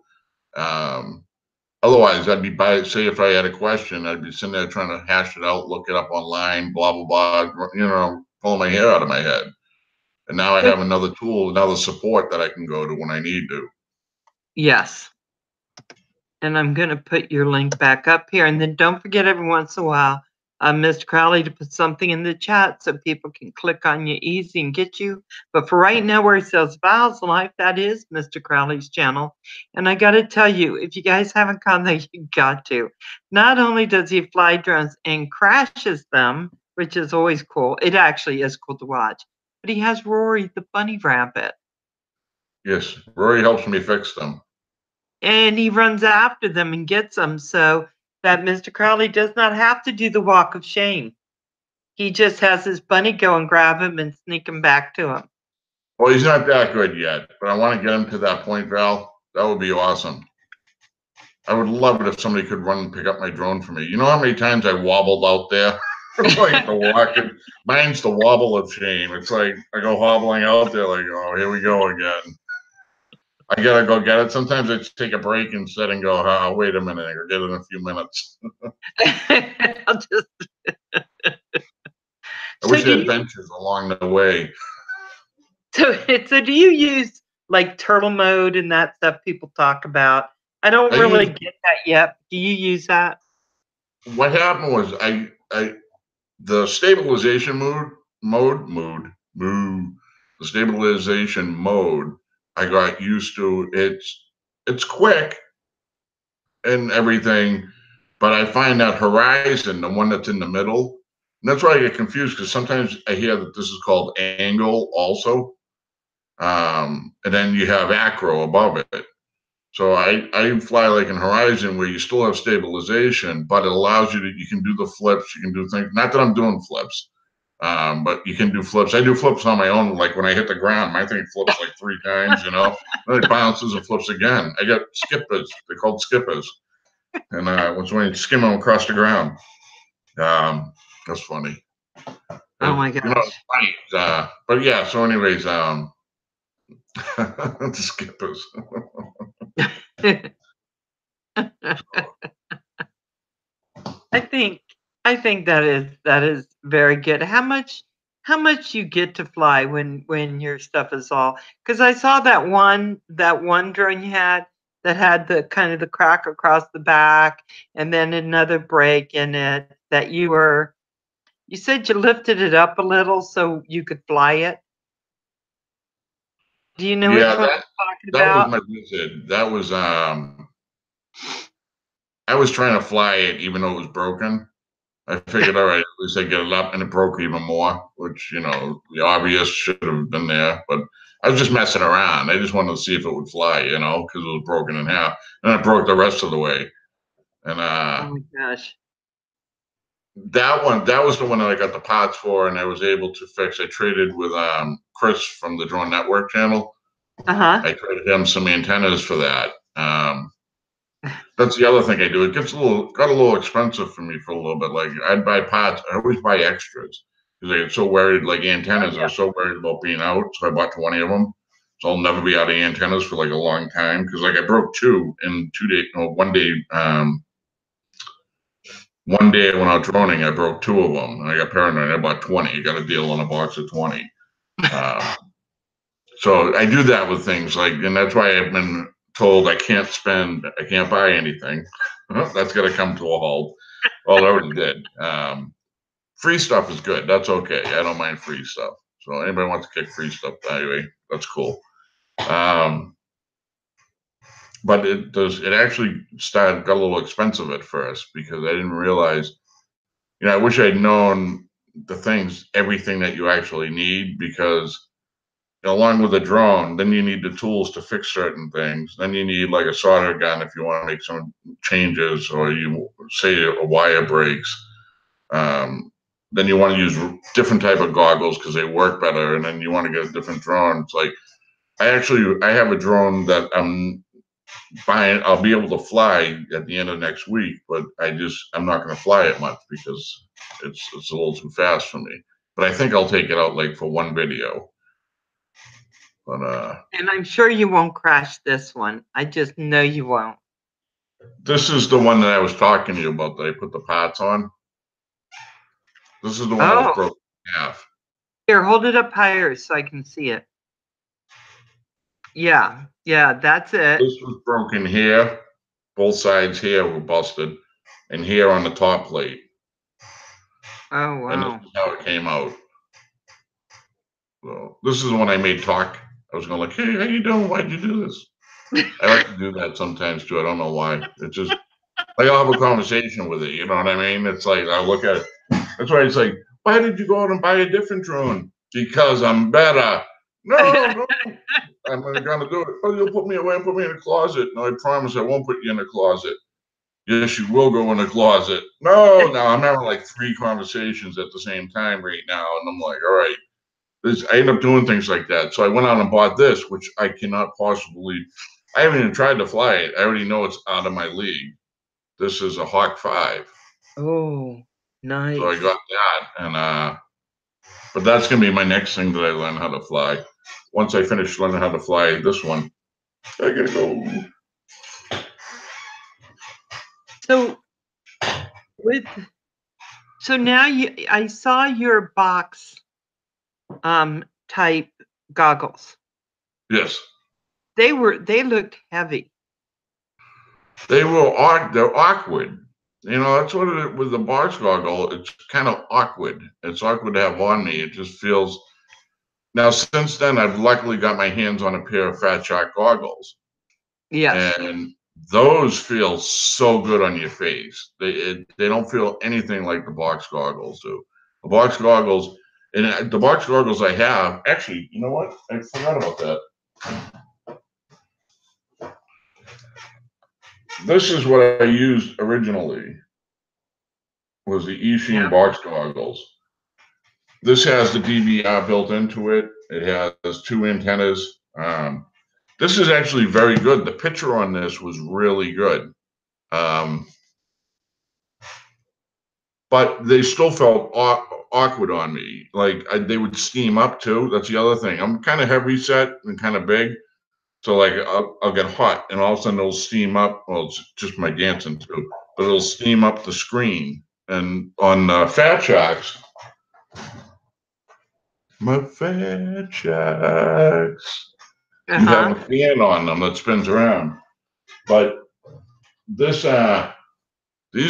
Otherwise, I'd be say if I had a question, I'd be sitting there trying to hash it out, look it up online, blah, blah, blah, you know, pulling my hair out of my head. And now I have another tool, another support that I can go to when I need to. Yes. And I'm going to put your link back up here. And then don't forget every once in a while, Mr. Crowley, to put something in the chat so people can click on you easy and get you. But for right now, where he says Val's Life, that is Mr. Crowley's channel. And I got to tell you, if you guys haven't gone there, you got to. Not only does he fly drones and crashes them, which is always cool. It actually is cool to watch. But he has Rory, the bunny rabbit. Yes, Rory helps me fix them. And he runs after them and gets them, so that Mr. Crowley does not have to do the walk of shame. He just has his bunny go and grab him and sneak him back to him. Well, he's not that good yet, but I want to get him to that point, Val. That would be awesome. I would love it if somebody could run and pick up my drone for me. You know how many times I wobbled out there? Like the walking. Mine's the wobble of shame. It's like I go hobbling out there like, oh, here we go again. I gotta go get it. Sometimes I just take a break instead and go, oh, wait a minute, I'll get it in a few minutes. I'll just... I wish there had benches along the way. So do you use like turtle mode and that stuff people talk about? I don't really get that yet. Do you use that? What happened was the stabilization the stabilization mode, I got used to. It's quick and everything, but I find that horizon, the one that's in the middle, and that's why I get confused, because sometimes I hear that this is called angle also, and then you have acro above it. So I fly like in horizon, where you still have stabilization, but it allows you can do the flips, you can do things. Not that I'm doing flips, but you can do flips. I do flips on my own. Like when I hit the ground, my thing flips like 3 times, you know, then it bounces and flips again. I got skippers. They're called skippers. And when you skim them across the ground, that's funny. Oh my gosh. You know, it's funny. But yeah, so anyways, the skippers. I think that is very good. How much you get to fly when your stuff is all? Because I saw that one drone you had that had the kind of the crack across the back, and then another break in it that you said you lifted it up a little so you could fly it. Do you know which one I'm talking about? That was my visit. That was I was trying to fly it even though it was broken. I figured, all right, at least I get it up, and it broke even more, which, you know, the obvious should have been there. But I was just messing around. I just wanted to see if it would fly, you know, because it was broken in half. And it broke the rest of the way. And oh my gosh. that was the one that I got the parts for, and I was able to fix. I traded with Chris from the Drone Network channel. I traded him some antennas for that. That's the other thing I do. It got a little expensive for me for a little bit. Like I'd buy parts. I always buy extras because I get so worried. Like antennas, I was so worried about being out, so I bought 20 of them. So I'll never be out of antennas for like a long time. Because like I broke 2 in 2 days. No, 1 day. One day when I was droning, I broke 2 of them, and I got paranoid. I bought 20. You got a deal on a box of 20. So I do that with things like, and that's why I've been told I can't buy anything. That's got to come to a halt. Well, I already did. Free stuff is good. That's okay. I don't mind free stuff. So anybody wants to kick free stuff anyway, that's cool. But it actually got a little expensive at first, because I didn't realize you know, I wish I'd known everything that you actually need, because along with a drone, then you need the tools to fix certain things. Then you need like a solder gun if you want to make some changes, or you say a wire breaks. Then you want to use different type of goggles because they work better, and then you want to get a different drone. It's like I have a drone that I'm buying. I'll be able to fly at the end of next week, but I'm not going to fly it much because it's a little too fast for me. But I think I'll take it out like for one video. But and I'm sure you won't crash this one. I just know you won't. this is the one that I was talking to you about that I put the parts on. This is the one that was broken in half. Here, hold it up higher so I can see it. Yeah, that's it. This was broken here. Both sides here were busted, and here on the top plate. Oh, wow. And this is how it came out. So this is the one I made talk. I was going like, hey, how you doing? Why'd you do this? I like to do that sometimes too. I don't know why. It's just like I'll have a conversation with it. You know what I mean? It's like I look at it. That's why it's like, why did you go out and buy a different drone? Because I'm better. No, I'm gonna do it. Oh, you'll put me away and put me in a closet. No, I promise I won't put you in a closet. Yes, you will go in a closet. No, I'm having like 3 conversations at the same time right now, and I'm like, all right. I end up doing things like that. So I went out and bought this, which I cannot possibly. I haven't even tried to fly it. I already know it's out of my league. This is a Hawk 5. Oh, nice. So I got that, and but that's gonna be my next thing that I learn how to fly. Once I finish learning how to fly this one, I gotta go. So now I saw your box type goggles. Yes. They looked heavy. They're awkward. You know, that's what it is with the box goggle. It's kind of awkward. It's awkward to have on me. It just feels. Now, since then, I've luckily got my hands on a pair of Fat Shark goggles. Yes. And those feel so good on your face. They don't feel anything like the box goggles do. The box goggles, and the box goggles I have, actually, you know what? I forgot about that. This is what I used originally, was the eSheen box goggles. This has the DVR built into it. It has 2 antennas. This is actually very good. The picture on this was really good. But they still felt awkward on me. Like they would steam up too. That's the other thing. I'm kind of heavy set and kind of big. So like I'll get hot and all of a sudden it'll steam up. Well, it's just my dancing too, but it'll steam up the screen. And on Fat Sharks, my Fat Sharks, you have a fan on them that spins around. But these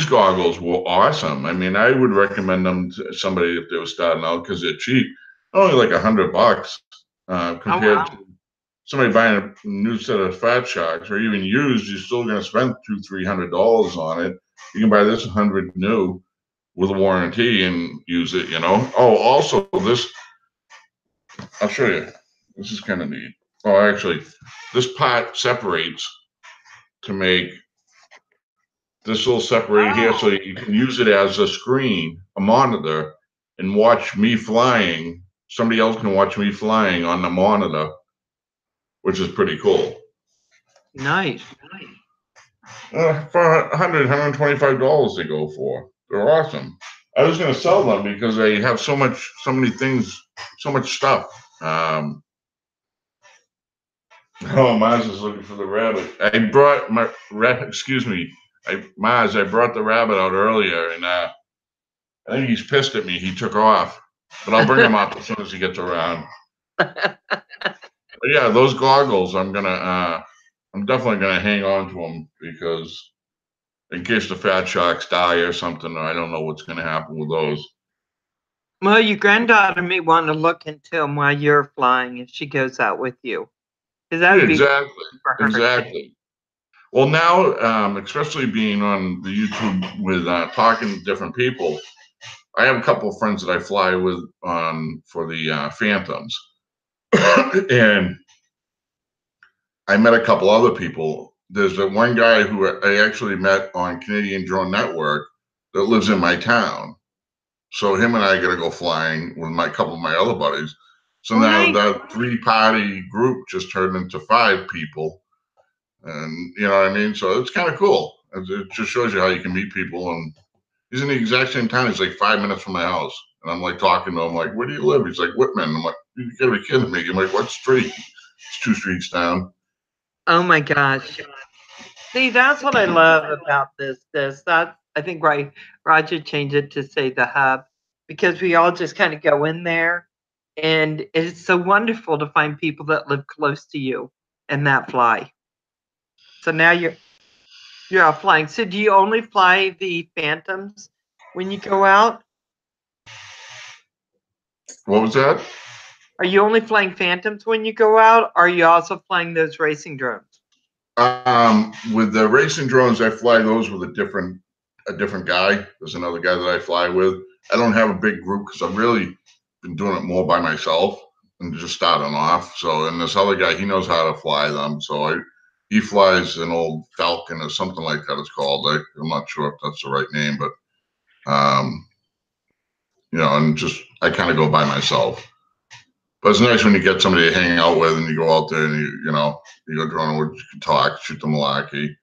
goggles were awesome. I mean, I would recommend them to somebody if they were starting out because they're cheap, only like $100 compared to somebody buying a new set of Fat Sharks or even used. You're still going to spend $200-300 on it. You can buy this 100 new with a warranty and use it. You know. Oh, also this, I'll show you. This is kind of neat. Oh, actually, this part separates to make. This will separate here so you can use it as a screen, a monitor, and watch me flying. Somebody else can watch me flying on the monitor, which is pretty cool. Nice. For $125 they go for. They're awesome. I was going to sell them because they have so many things, so much stuff. Oh, Maz is looking for the rabbit. I brought my excuse me. Maz, I brought the rabbit out earlier, and I think he's pissed at me. He took off, but I'll bring him up as soon as he gets around. But yeah, those goggles, I'm definitely gonna hang on to them because in case the Fat Sharks die or something, I don't know what's gonna happen with those. Well, your granddaughter may want to look into them while you're flying if she goes out with you. That would exactly. Well, now, especially being on the YouTube with talking to different people, I have a couple of friends that I fly with for the Phantoms, and I met a couple other people. There's one guy who I actually met on Canadian Drone Network that lives in my town. So him and I got to go flying with my couple of my other buddies. So now nice. that 3-party group just turned into 5 people, and you know what I mean. So it's kind of cool. It just shows you how you can meet people. And he's in the exact same town. He's like 5 minutes from my house, and I'm like talking to him like, "Where do you live?" He's like, "Whitman." I'm like, "You gotta be kidding me!" I'm like, "What street?" It's 2 streets down. Oh my gosh. See, that's what I love about this. That I think Roger changed it to say the hub, because we all just kind of go in there, and it's so wonderful to find people that live close to you and that fly. So now you're out flying. So do you only fly the Phantoms when you go out? What was that? Are you only flying Phantoms when you go out? Or are you also flying those racing drones? With the racing drones, I fly those with a different guy. There's another guy that I fly with. I don't have a big group because I've really been doing it more by myself and just starting off. So, and this other guy, he knows how to fly them. So he flies an old Falcon or something like that. It's called. I'm not sure if that's the right name, but you know, and just I kind of go by myself. But it's nice when you get somebody to hang out with, and you go out there and you go drone with, you can talk, shoot the Malaki,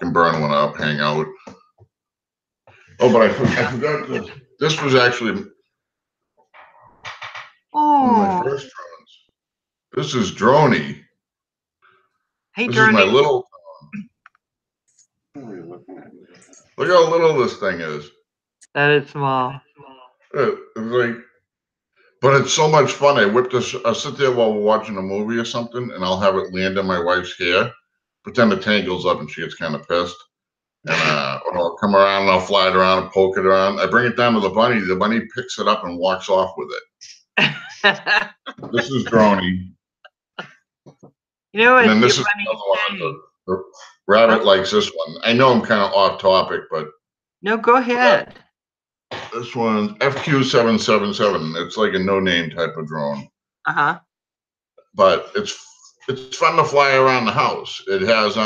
can burn one up, hang out. Oh, but I forgot this. This was actually one of my first drones. This is Droney. Hey, This is my Droney. little drone. Look how little this thing is. That is small. It's like, but it's so much fun. I'll sit there while we're watching a movie or something, and I'll have it land in my wife's hair. Pretend the tangles up, and she gets kind of pissed. And or I'll come around and I'll fly it around and poke it around. I bring it down to the bunny. The bunny picks it up and walks off with it. This is Droney. You know what? And then this is another one. The rabbit likes this one. I know I'm kind of off topic, but no, go ahead. This one's FQ777. It's like a no-name type of drone. Uh-huh. But it's fun to fly around the house. It has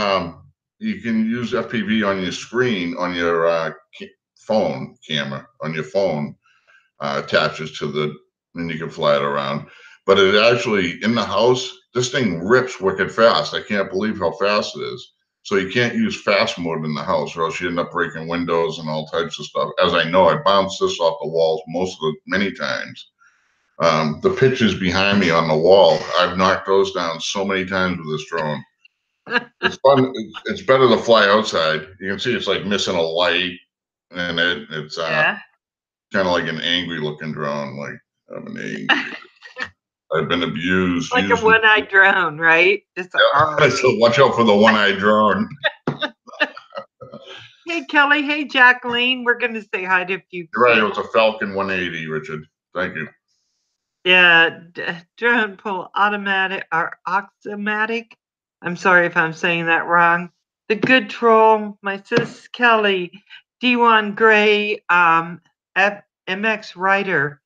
you can use FPV on your screen on your phone camera on your phone attaches to the, and you can fly it around. But it actually in the house, this thing rips wicked fast. I can't believe how fast it is. So you can't use fast mode in the house, or else you end up breaking windows and all types of stuff. As I know, I bounced this off the walls many times. The pictures behind me on the wall, I've knocked those down so many times with this drone. It's fun. It's better to fly outside. You can see it's like missing a light, and it's kind of like an angry looking drone. Like I'm an angry. I've been abused. Like a one-eyed drone, right? Just so watch out for the one-eyed drone. Hey, Kelly. Hey, Jacqueline. We're going to say hi to a few. You're right. It was a Falcon 180, Richard. Thank you. Yeah, drone pull automatic or oxomatic. I'm sorry if I'm saying that wrong. The good troll, my sis Kelly, D1 Gray, MX Writer.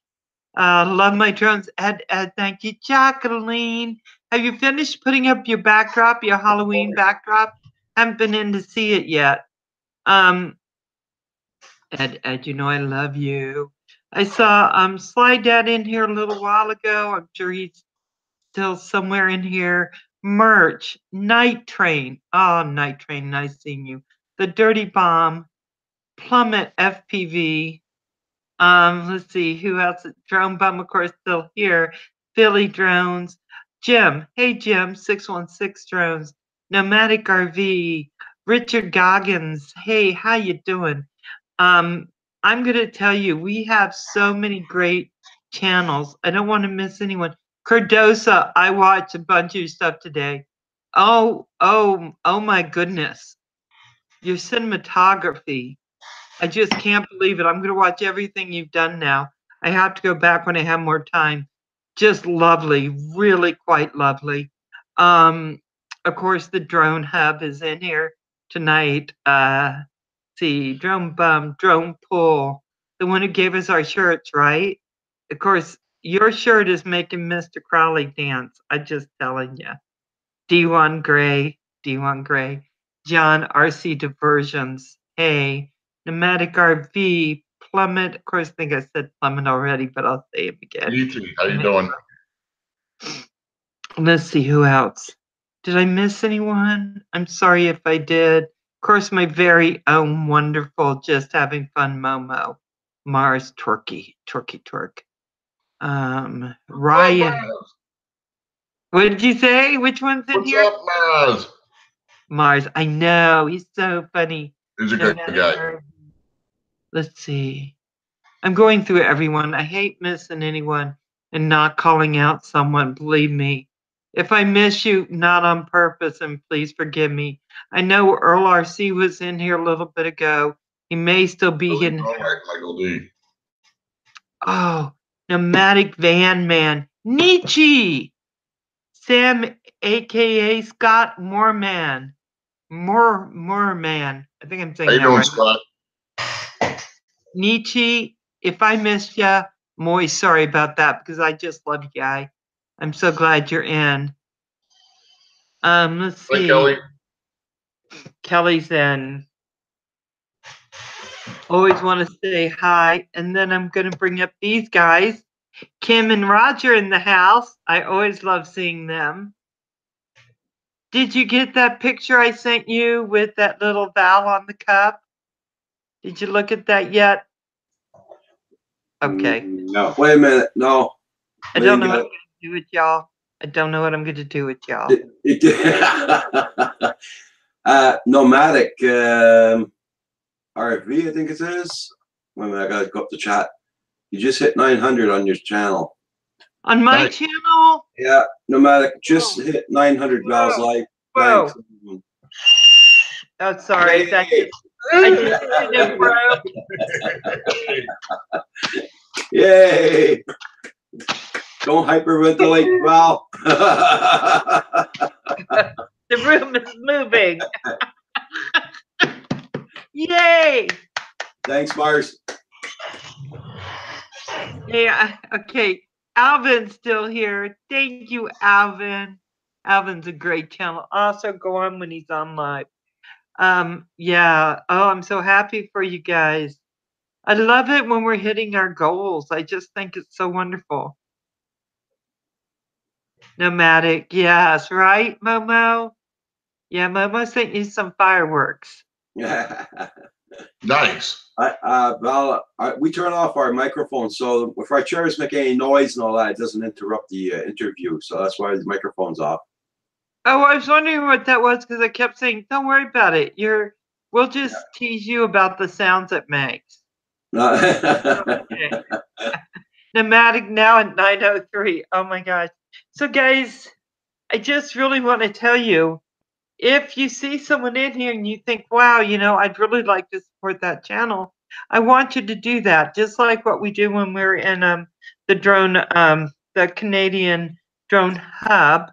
Love my drones. Ed, thank you, Jacqueline. Have you finished putting up your backdrop, your Halloween backdrop? Haven't been in to see it yet. Ed, you know I love you. I saw Slide Dad in here a little while ago. I'm sure he's still somewhere in here. Merch, Night Train. Oh, Night Train, nice seeing you. The Dirty Bomb, Plummet FPV. Let's see, who else? Drone Bum, of course, still here. Philly Drones. Jim, hey Jim, 616 Drones. Nomadic RV. Richard Goggins, hey, how you doing? I'm going to tell you, we have so many great channels. I don't want to miss anyone. Cardosa, I watched a bunch of your stuff today. Oh my goodness. Your cinematography. I just can't believe it. I'm going to watch everything you've done now. I have to go back when I have more time. Just lovely, really quite lovely. Of course, the drone hub is in here tonight. See, drone bum, drone pull, the one who gave us our shirts, right? Of course, your shirt is making Mr. Crowley dance. I'm just telling you. D1 Gray, D1 Gray, John RC Diversions, hey, Pneumatic RV, Plummet. Of course, I think I said Plummet already, but I'll say it again. E.T., how you doing? Let's see who else. Did I miss anyone? I'm sorry if I did. Of course, my very own wonderful, just having fun Momo, Mars Twerky, Twerk. Ryan. What did you say? Which one's in here? What's up, Mars? Mars. I know. He's so funny. He's a good guy. Let's see. I'm going through everyone. I hate missing anyone and not calling out someone. Believe me. If I miss you, not on purpose, and please forgive me. I know Earl RC was in here a little bit ago. He may still be in here. Michael D. Oh, Pneumatic Van Man. Nietzsche. Sam, a.k.a. Scott Moorman. Moorman. I think I'm saying How you that doing, right. Scott? Nietzsche, if I missed you, I'm always sorry about that because I just love you, guy. I'm so glad you're in. Let's see. Hey, Kelly. Kelly's in. Always want to say hi. And then I'm going to bring up these guys. Kim and Roger in the house. I always love seeing them. Did you get that picture I sent you with that little Val on the cup? Did you look at that yet? Okay. No. Wait a minute. No. I don't know what I'm going to do with y'all. I don't know what I'm going to do with y'all. Nomadic RV, I think it is. Wait a minute, I gotta go up the chat. You just hit 900 on your channel. On my channel? Yeah, Nomadic just hit 900 Val's like. Whoa. Thanks. Oh, sorry. Yay. I just hit it, bro. Yay! Don't hyperventilate, Val. The room is moving. Yay! Thanks, Mars. Yeah, okay. Alvin's still here. Thank you, Alvin. Alvin's a great channel. Also, go on when he's on live. Yeah. Oh, I'm so happy for you guys. I love it when we're hitting our goals. I just think it's so wonderful. Nomadic, yes, right, Momo? Yeah, Momo sent you some fireworks. Nice. Val, we turn off our microphone, so if our chairs make any noise and all that, it doesn't interrupt the interview. So that's why the microphone's off. Oh, I was wondering what that was because I kept saying, "Don't worry about it. We'll just tease you about the sounds it makes." Okay. Nomadic now at 9:03. Oh my gosh! So guys, I just really want to tell you, if you see someone in here and you think, wow, I'd really like to support that channel, I want you to do that, just like what we do when we're in the Canadian Drone Hub.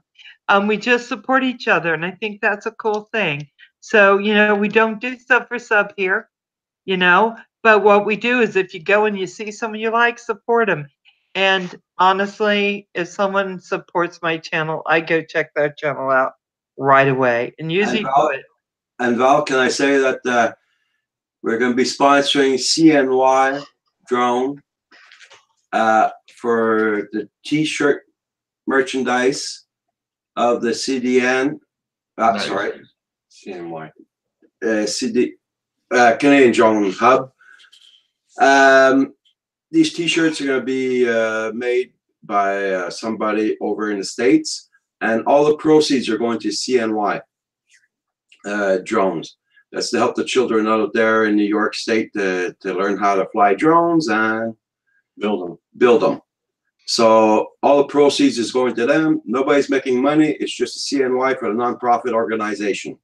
We just support each other, and I think that's a cool thing. So, we don't do sub for sub here, but what we do is if you go and you see someone you like, support them. And honestly, if someone supports my channel, I go check that channel out right away. And usually Val, can I say that we're going to be sponsoring CNY Drone for the T-shirt merchandise of the CDN. Nice. Sorry, CNY. Canadian Drone Hub. These T-shirts are going to be made by somebody over in the States, and all the proceeds are going to CNY drones. That's to help the children out there in New York State to learn how to fly drones and build them. So all the proceeds is going to them. Nobody's making money. It's just a CNY for the nonprofit organization.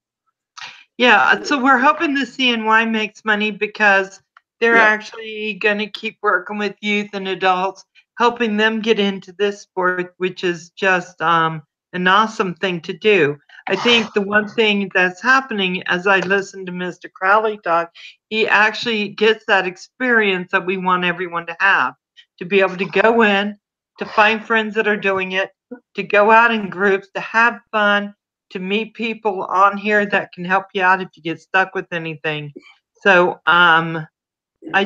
Yeah, so we're hoping the CNY makes money because they're actually going to keep working with youth and adults, helping them get into this sport, which is just an awesome thing to do. I think the one thing that's happening as I listen to Mr. Crowley talk, he actually gets that experience that we want everyone to have, to be able to go in, to find friends that are doing it, to go out in groups, to have fun, to meet people on here that can help you out if you get stuck with anything. So I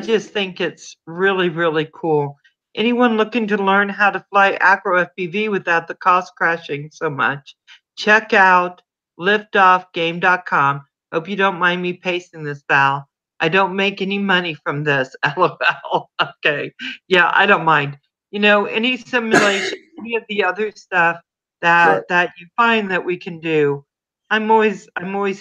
just think it's really, really cool. Anyone looking to learn how to fly acro FPV without the cost crashing so much, check out liftoffgame.com. Hope you don't mind me pasting this, Val. I don't make any money from this. LOL. Okay. Yeah, I don't mind. You know, any simulation, any of the other stuff that you find that we can do, I'm always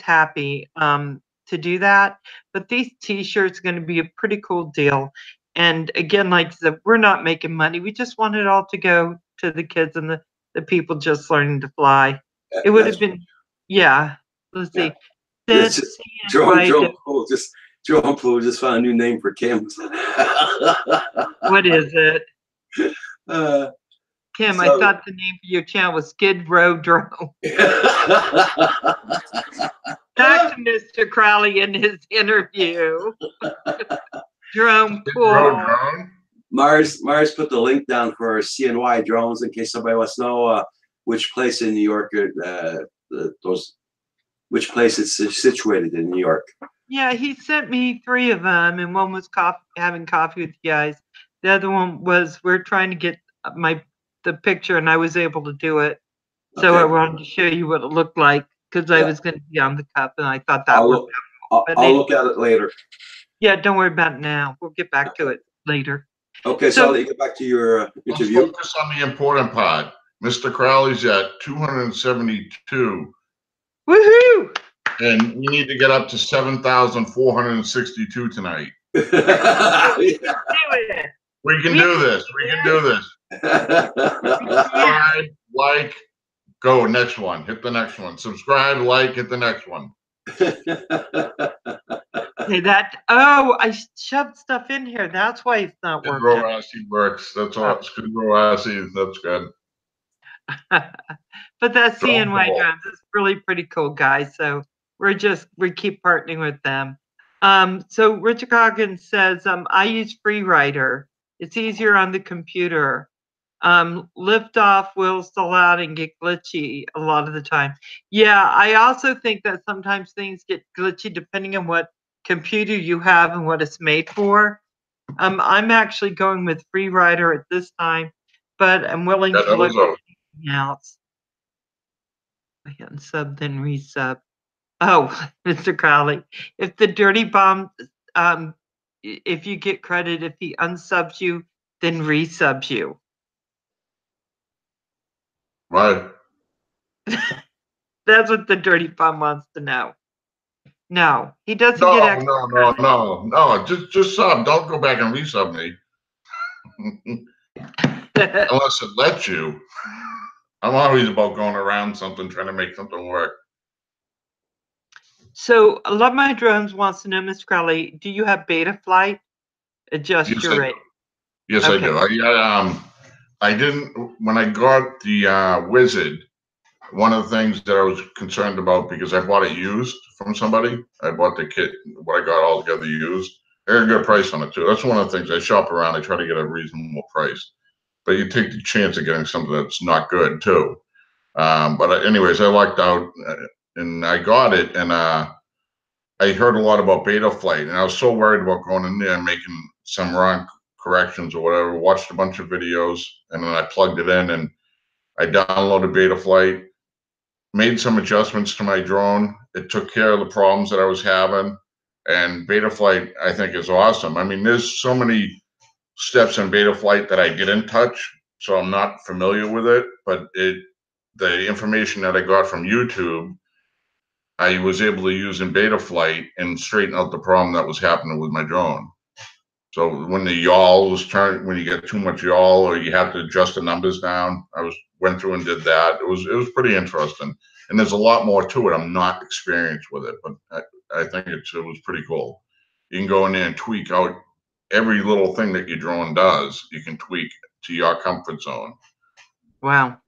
happy to do that. But these T-shirts are going to be a pretty cool deal. And again, like I said, we're not making money. We just want it all to go to the kids and the people just learning to fly. It would have been, yeah. Let's see. Jerome Poole just found a new name for Kim. What is it? Kim, I thought the name for your channel was Skid Row Drone. Back to Mr. Crowley in his interview. Jerome Poole. Mars put the link down for CNY drones in case somebody wants to know which place in New York which place it's situated in New York. Yeah, he sent me 3 of them, and one was having coffee with you guys. The other one was we're trying to get the picture, and I was able to do it. So I wanted to show you what it looked like because I was going to be on the cup, and I thought that would. I'll look at it later. Yeah, don't worry about it now. We'll get back to it later. Okay, so I'll get back to your interview. Let's focus on the important part. Mr. Crowley's at 272. Woohoo! And we need to get up to 7,462 tonight. We can do this. We can do this. Subscribe, like, go. Next one. Hit the next one. Subscribe, like, hit the next one. Hey, I shoved stuff in here. That's why it's not working. Rossi works. That's all. It's good. Rossi. That's good. But that CNY drones is really pretty cool, guys. So we keep partnering with them. So Richard Coggins says, I use FreeRider. It's easier on the computer. Liftoff will stall out and get glitchy a lot of the time. Yeah, I also think that sometimes things get glitchy depending on what computer you have and what it's made for. I'm actually going with FreeRider at this time, but I'm willing to look at anything else. I can sub, then resub. Oh, Mr. Crowley, if the Dirty Bomb, if you get credit, if he unsubs you, then resubs you. Right. That's what the Dirty Bomb wants to know. No, he doesn't get extra. No. Just sub. Don't go back and resub me. Unless it lets you. I'm always about going around something, trying to make something work. So, I Love My Drones wants to know, Mr. Crowley, do you have beta flight? Adjust your rate. Yes, okay. I do. I didn't, when I got the Wizard, one of the things that I was concerned about, because I bought it used from somebody, I bought the kit, what I got all together used. I got a good price on it too. That's one of the things I shop around. I try to get a reasonable price, but you take the chance of getting something that's not good too. But anyways, I lucked out and I got it, and I heard a lot about beta flight, and I was so worried about going in there and making some wrong corrections or whatever. Watched a bunch of videos, and then I plugged it in and I downloaded beta flight, made some adjustments to my drone. It took care of the problems that I was having, and beta flight I think is awesome. I mean, there's so many steps in beta flight that I didn't touch, so I'm not familiar with it, but the information that I got from YouTube, I was able to use in beta flight and straighten out the problem that was happening with my drone. So when the yaw was turned, when you get too much yaw or you have to adjust the numbers down, went through and did that. It was pretty interesting, and there's a lot more to it. I'm not experienced with it, but I think it was pretty cool. You can go in there and tweak out every little thing that your drone does. You can tweak to your comfort zone. Wow.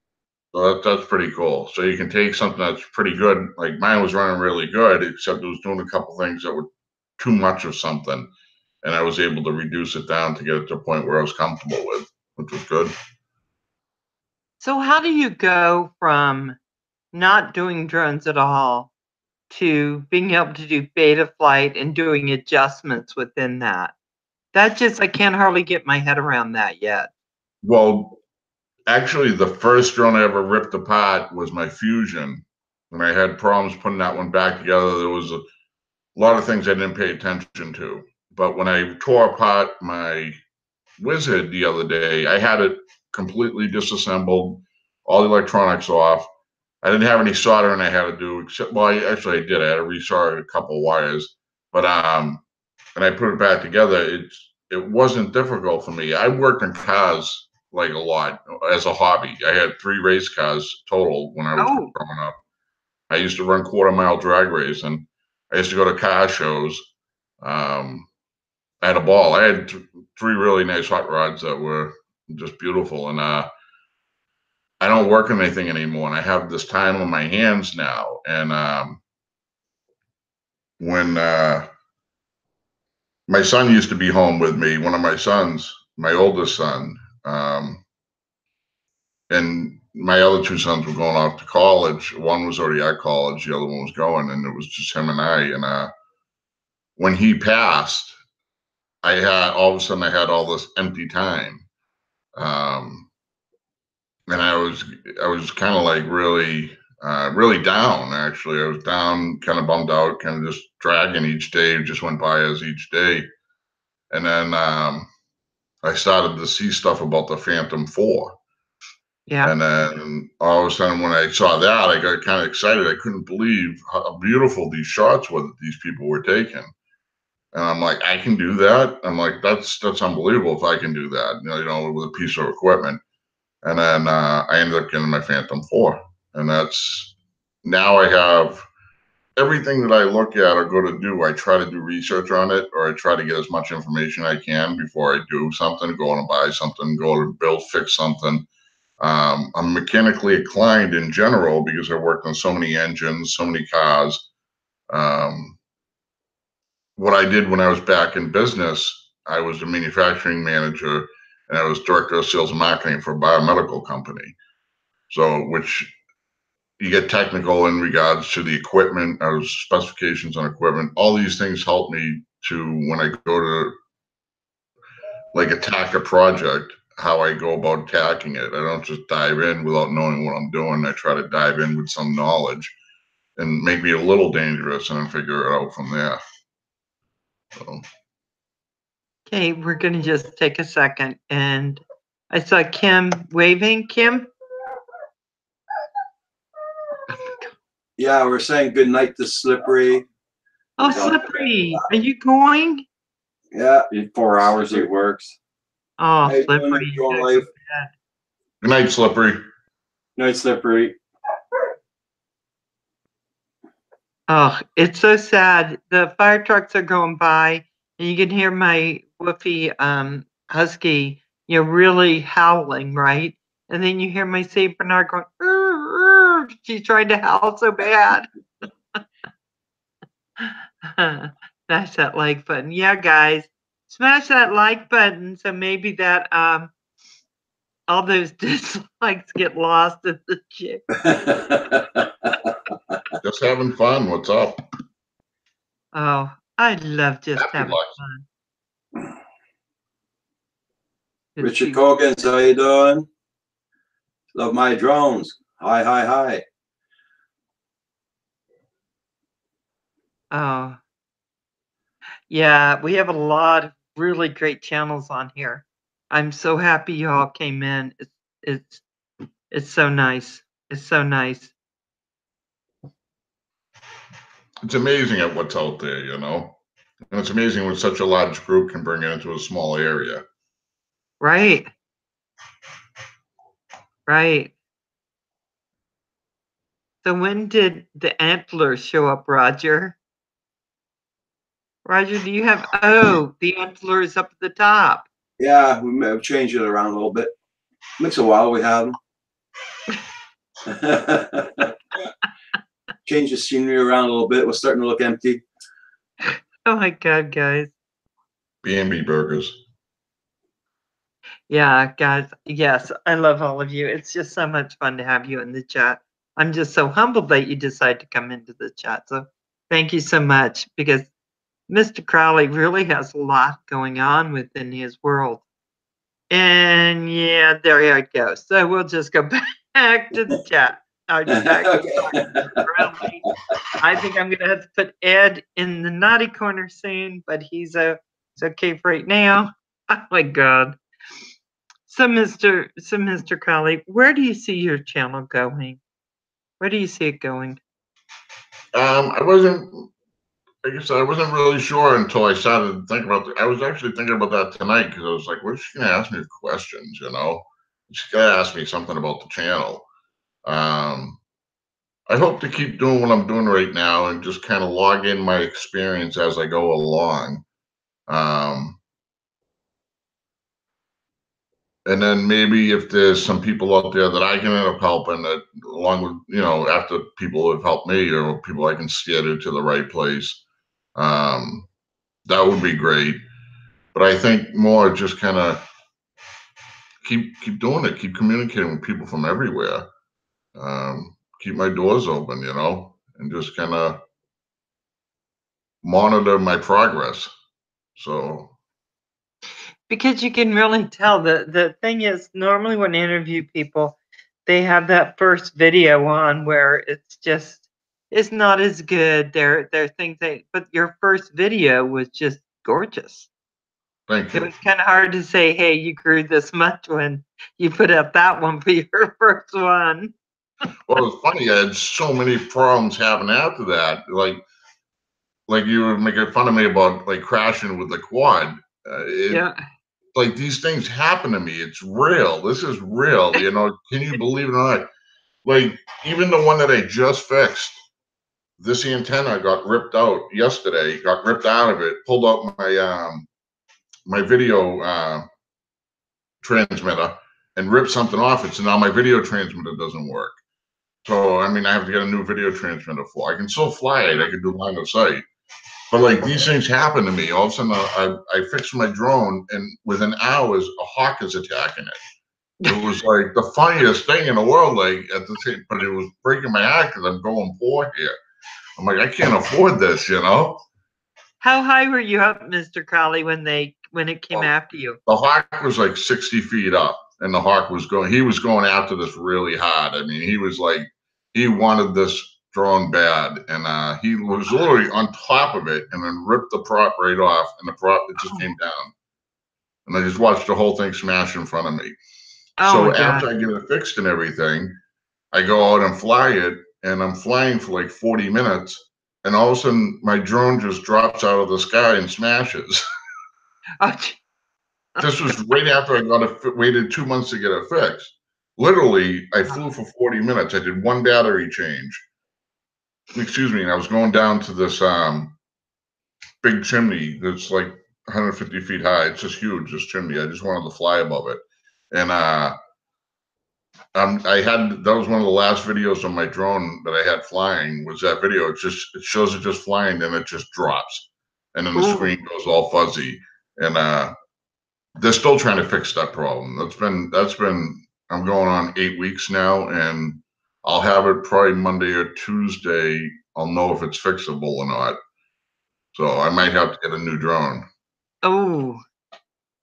So that's pretty cool. So you can take something that's pretty good, like mine was running really good, except it was doing a couple things that were too much of something, and I was able to reduce it down to get it to a point where I was comfortable with, which was good. So how do you go from not doing drones at all to being able to do beta flight and doing adjustments within that? That just, I can't hardly get my head around that yet. Well, actually, the first drone I ever ripped apart was my Fusion. When I had problems putting that one back together, there was a lot of things I didn't pay attention to. But when I tore apart my Wizard the other day, I had it completely disassembled, all the electronics off. I didn't have any soldering I had to do, except, well, actually I did. I had to resolder a couple of wires, but and I put it back together. It wasn't difficult for me. I worked in cars like a lot as a hobby. I had 3 race cars total when I was Oh, growing up. I used to run quarter-mile drag racing. I used to go to car shows. I had a ball. I had 3 really nice hot rods that were just beautiful, and I don't work on anything anymore, and I have this time on my hands now. And when my son used to be home with me, one of my sons, my oldest son, and my other 2 sons were going off to college. One was already at college, the other one was going, and it was just him and I. And when he passed, I had all of a sudden I had all this empty time, and I was kind of like really down. Actually, I was down, kind of bummed out, kind of just dragging each day. Just went by as each day, and then I started to see stuff about the Phantom 4. yeah. And then all of a sudden, when I saw that, I got kind of excited. I couldn't believe how beautiful these shots were that these people were taking. And I'm like, I can do that. I'm like, that's unbelievable if I can do that, with a piece of equipment. And then I ended up getting my Phantom 4. And that's, now I have everything that I look at or go to do, I try to do research on it, or I try to get as much information I can before I do something, go and buy something, go to build, fix something. I'm mechanically inclined in general because I worked on so many engines, so many cars. What I did when I was back in business, I was a manufacturing manager and I was director of sales and marketing for a biomedical company. So, which you get technical in regards to the equipment, specifications on equipment. All these things help me to, when I go to like attack a project, how I go about attacking it. I don't just dive in without knowing what I'm doing. I try to dive in with some knowledge and make me a little dangerous and then figure it out from there. So. Okay, we're going to just take a second. And I saw Kim waving. Kim? Yeah, we're saying good night to Slippery. Oh, Slippery, are you going? Yeah, in 4 hours it works. Oh, Hey, Slippery. Good night, Slippery. Good night, Slippery. Oh, it's so sad. The fire trucks are going by, and you can hear my woofy husky, really howling, right? And then you hear my Saint Bernard going, "Urgh, urgh." She's trying to howl so bad. Smash that like button. Yeah, guys, smash that like button so maybe that all those dislikes get lost in the chip. Just having fun. What's up? Oh, I love just Happy having life. fun. Richard Coggins, how you doing? Love my drones. Hi, hi, hi. Oh, yeah, we have a lot of really great channels on here. I'm so happy you all came in. It's so nice. It's so nice. It's amazing at what's out there, and it's amazing when such a large group can bring it into a small area. Right. Right. So when did the antlers show up, Roger? Roger, do you have, the antlers up at the top? Yeah, we may have changed it around a little bit. Makes a while we have them. Change the scenery around a little bit. We're starting to look empty. Oh my God, guys. B&B burgers. Yeah, guys. Yes, I love all of you. It's just so much fun to have you in the chat. I'm just so humbled that you decide to come into the chat. So thank you so much, because Mr. Crowley really has a lot going on within his world. And yeah, there I go. So we'll just go back to the chat. Back to Mr. Crowley. I think I'm gonna have to put Ed in the naughty corner soon, but he's okay for right now. Oh my God. So Mr. Crowley, where do you see your channel going? Where do you see it going? I wasn't, like I said, I wasn't really sure until I started thinking about I was actually thinking about that tonight, because I was like, what's she gonna ask me questions, you know? She's gonna ask me something about the channel. I hope to keep doing what I'm doing right now and just kind of log in my experience as I go along. And then maybe if there's some people out there that I can end up helping, that along with, you know, after people have helped me or people I can steer to the right place, that would be great. But I think more just kind of keep doing it, keep communicating with people from everywhere, keep my doors open, you know, and just kind of monitor my progress. So Because you can really tell. The thing is, normally when I interview people, they have that first video on where it's not as good. There are things but your first video was just gorgeous. thank It you. was kind of hard to say, hey, you grew this much when you put out that one for your first one. Well, it's funny. I had so many problems happen after that. Like you were making fun of me about like crashing with the quad. Yeah. Like these things happen to me. It's real. This is real. You know, can you believe it or not? Like even the one that I just fixed, this antenna got ripped out yesterday, got ripped out of it, pulled out my video transmitter and ripped something off it. So now my video transmitter doesn't work. So I mean I have to get a new video transmitter for. I can still fly it, I can do line of sight. But like these things happen to me. All of a sudden I fixed my drone and within hours a hawk is attacking it. It was like the funniest thing in the world, like at the same, but it was breaking my heart because I'm going poor here. I'm like, I can't afford this, you know? How high were you up, Mr. Crowley, when it came after you? The hawk was like 60 feet up and the hawk was he was going after this really hard. I mean, he was like, he wanted this drone bad. And he was literally on top of it and then ripped the prop right off and the prop, it just came down. And I just watched the whole thing smash in front of me. Oh So my God. after I get it fixed and everything, I go out and fly it, and I'm flying for like 40 minutes, and all of a sudden my drone just drops out of the sky and smashes. Oh, This was right after I got it, waited 2 months to get it fixed. Literally, I flew for 40 minutes. I did one battery change. Excuse me, and I was going down to this big chimney that's like 150 feet high. It's just huge, this chimney. I just wanted to fly above it. And I had, that was one of the last videos on my drone that I had flying, was that video. It shows it just flying and it just drops. And then the screen goes all fuzzy. And they're still trying to fix that problem. That's been I'm going on 8 weeks now, and I'll have it probably Monday or Tuesday. I'll know if it's fixable or not. So I might have to get a new drone. Oh.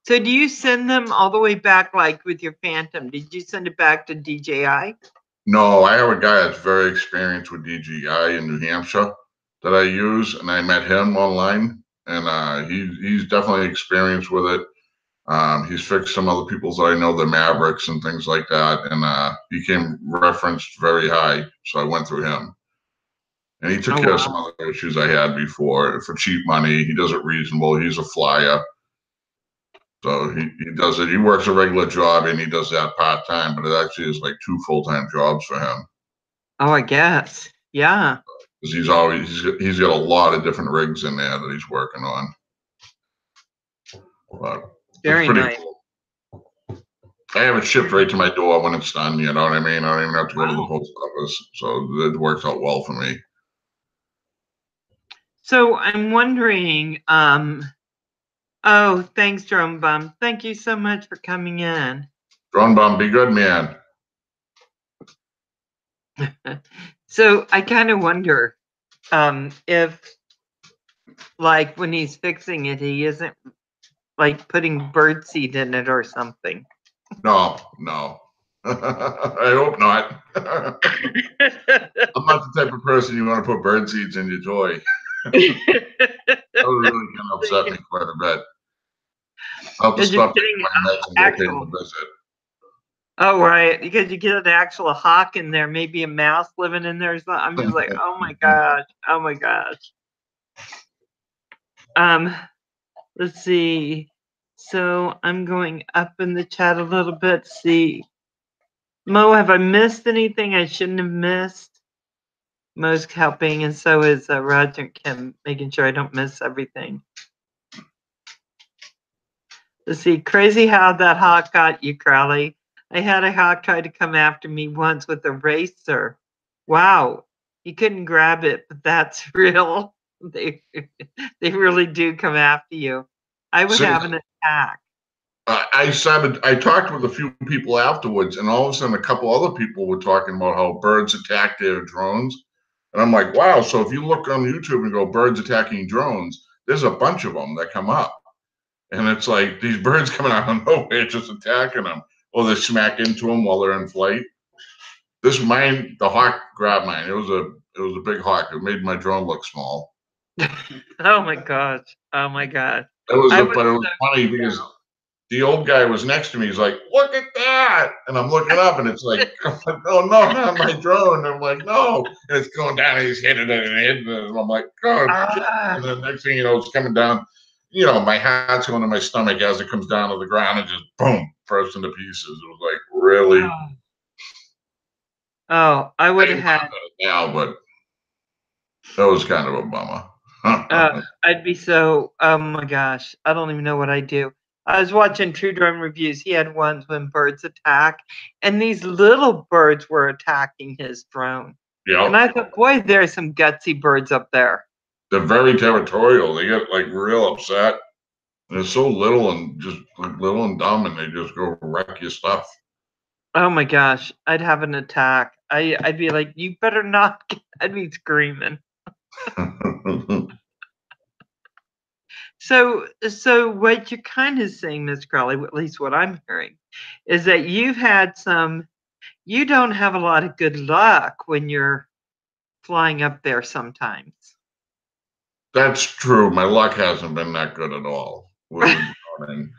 So do you send them all the way back, like with your Phantom? Did you send it back to DJI? No, I have a guy that's very experienced with DJI in New Hampshire that I use, and I met him online, and he's definitely experienced with it. He's fixed some other people's that I know, the Mavericks and things like that, and he came referenced very high, so I went through him. And he took care of some other issues I had before for cheap money. He does it reasonable. He's a flyer. So he does it. He works a regular job and he does that part time, but it actually is like 2 full-time jobs for him. Oh, I guess. Yeah. Because he's got a lot of different rigs in there that he's working on. But very nice. Cool. I have it shipped right to my door when it's done. You know what I mean? I don't even have to go to the Wow. post office, so it works out well for me. So I'm wondering, oh, thanks, Drone Bum. Thank you so much for coming in. Drone Bum, be good, man. So I kind of wonder if, like, when he's fixing it, he isn't like putting birdseed in it or something. No. I hope not. I'm not the type of person you want to put bird seeds in your toy. That would really kind of upset me quite a bit. I'll have to stop taking my meds and go pay him a visit. Oh, right, because you get an actual hawk in there, maybe a mouse living in there. So I'm just like, oh my gosh, oh my gosh. Let's see. So I'm going up in the chat a little bit. See, Mo, have I missed anything I shouldn't have missed? Mo's helping, and so is Roger and Kim, making sure I don't miss everything. Let's see, crazy how that hawk got you, Crowley. I had a hawk try to come after me once with a racer. Wow, he couldn't grab it, but that's real. They really do come after you. I would have an attack. I talked with a few people afterwards, and all of a sudden, a couple other people were talking about how birds attack their drones. And I'm like, wow. So if you look on YouTube and go birds attacking drones, there's a bunch of them that come up. And it's like these birds coming out of nowhere just attacking them, or they smack into them while they're in flight. The hawk grabbed mine. It was a big hawk. It made my drone look small. Oh my gosh! Oh my god! But it was funny because the old guy was next to me. He's like, "Look at that!" And I'm looking up, and it's like, "Oh no, not my drone!" And I'm like, "No!" And it's going down. And he's hitting it and hitting it, and I'm like, "God!" And then next thing you know, it's coming down. You know, my heart's going to my stomach as it comes down to the ground and just boom, burst into pieces. It was like, really? Oh, I would have had now, but that was kind of a bummer. I'd be so, oh my gosh, I don't even know what I'd do. I was watching True Drone reviews. He had ones when birds attack, and these little birds were attacking his drone. Yeah. And I thought, boy, there's some gutsy birds up there. They're very territorial. They get like real upset. They're so little and just like little and dumb, and they just go wreck your stuff. Oh my gosh, I'd have an attack. I'd be like, you better not. I'd be screaming. So what you're kind of saying, Ms. Crowley, at least what I'm hearing, is that you don't have a lot of good luck when you're flying up there sometimes. That's true. My luck hasn't been that good at all with the droning.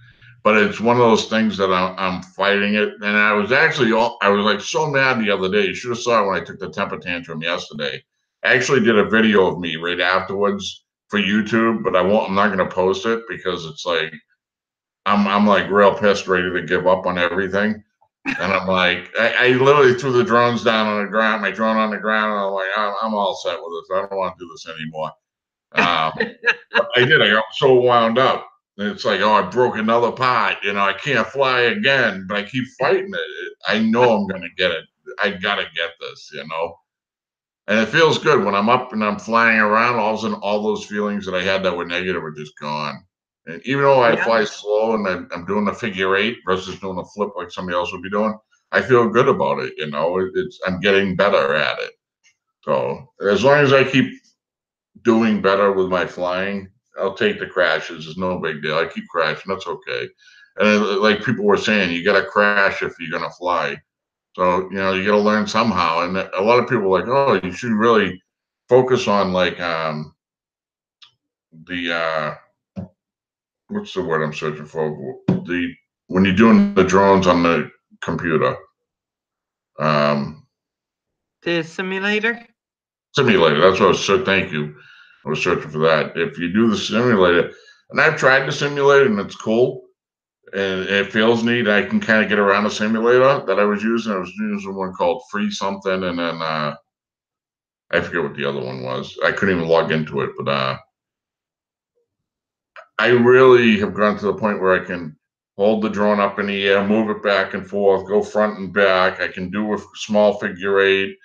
But it's one of those things that I'm fighting it. And I was like so mad the other day. You should have saw it when I took the temper tantrum yesterday. I actually did a video of me right afterwards for YouTube, but I'm not going to post it because it's like I'm like real pissed, ready to give up on everything. And I'm like, I literally threw the drones down on the ground, my drone on the ground, and I'm like, I'm all set with this. I don't want to do this anymore. I did. I got so wound up. And it's like, oh, I broke another part. You know, I can't fly again, but I keep fighting it. I know I'm going to get it. I got to get this, you know. And it feels good when I'm up and I'm flying around. All of a sudden, all those feelings that I had that were negative are just gone. And even though I fly slow and I'm doing a figure eight versus doing a flip like somebody else would be doing, I feel good about it. You know, I'm getting better at it. So as long as I keep doing better with my flying, I'll take the crashes. It's no big deal. I keep crashing. That's okay. And like people were saying, you got to crash if you're going to fly. So, you know, you got to learn somehow. And a lot of people are like, oh, you should really focus on like what's the word I'm searching for? When you're doing the drones on the computer. The simulator? Simulator. That's what I was searching. Thank you. I was searching for that. If you do the simulator, and I've tried the simulator and it's cool and it feels neat. I can kind of get around the simulator that I was using. I was using one called Free something, and then I forget what the other one was. I couldn't even log into it, but I really have gone to the point where I can hold the drone up in the air, move it back and forth, go front and back. I can do a small figure eight.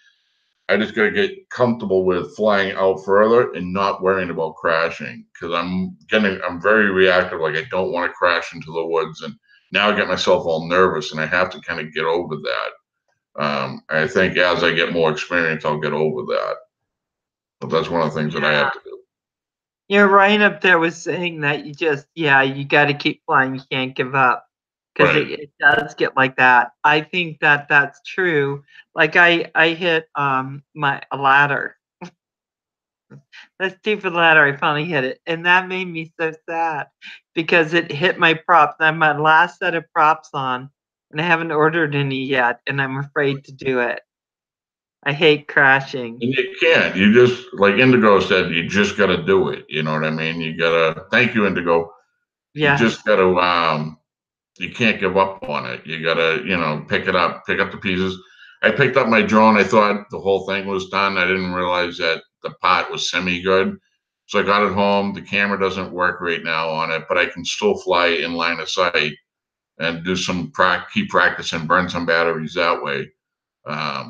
I just got to get comfortable with flying out further and not worrying about crashing, because I'm very reactive. Like, I don't want to crash into the woods, and now I get myself all nervous, and I have to kind of get over that. I think as I get more experience, I'll get over that. But that's one of the things that I have to do. You're right up there with saying that you got to keep flying. You can't give up, because Right. it does get like that. I think that that's true. Like I hit a ladder. That stupid ladder, I finally hit it. And that made me so sad because it hit my props. I have my last set of props on, and I haven't ordered any yet, and I'm afraid to do it. I hate crashing. And you can't. You just, like Indigo said, you just got to do it. You know what I mean? You got to, thank you, Indigo. You Yes. just got to, you can't give up on it. You got to, pick up the pieces. I picked up my drone. I thought the whole thing was done. I didn't realize that the pot was semi-good. So I got it home. The camera doesn't work right now on it, but I can still fly in line of sight and do some keep practicing, burn some batteries that way.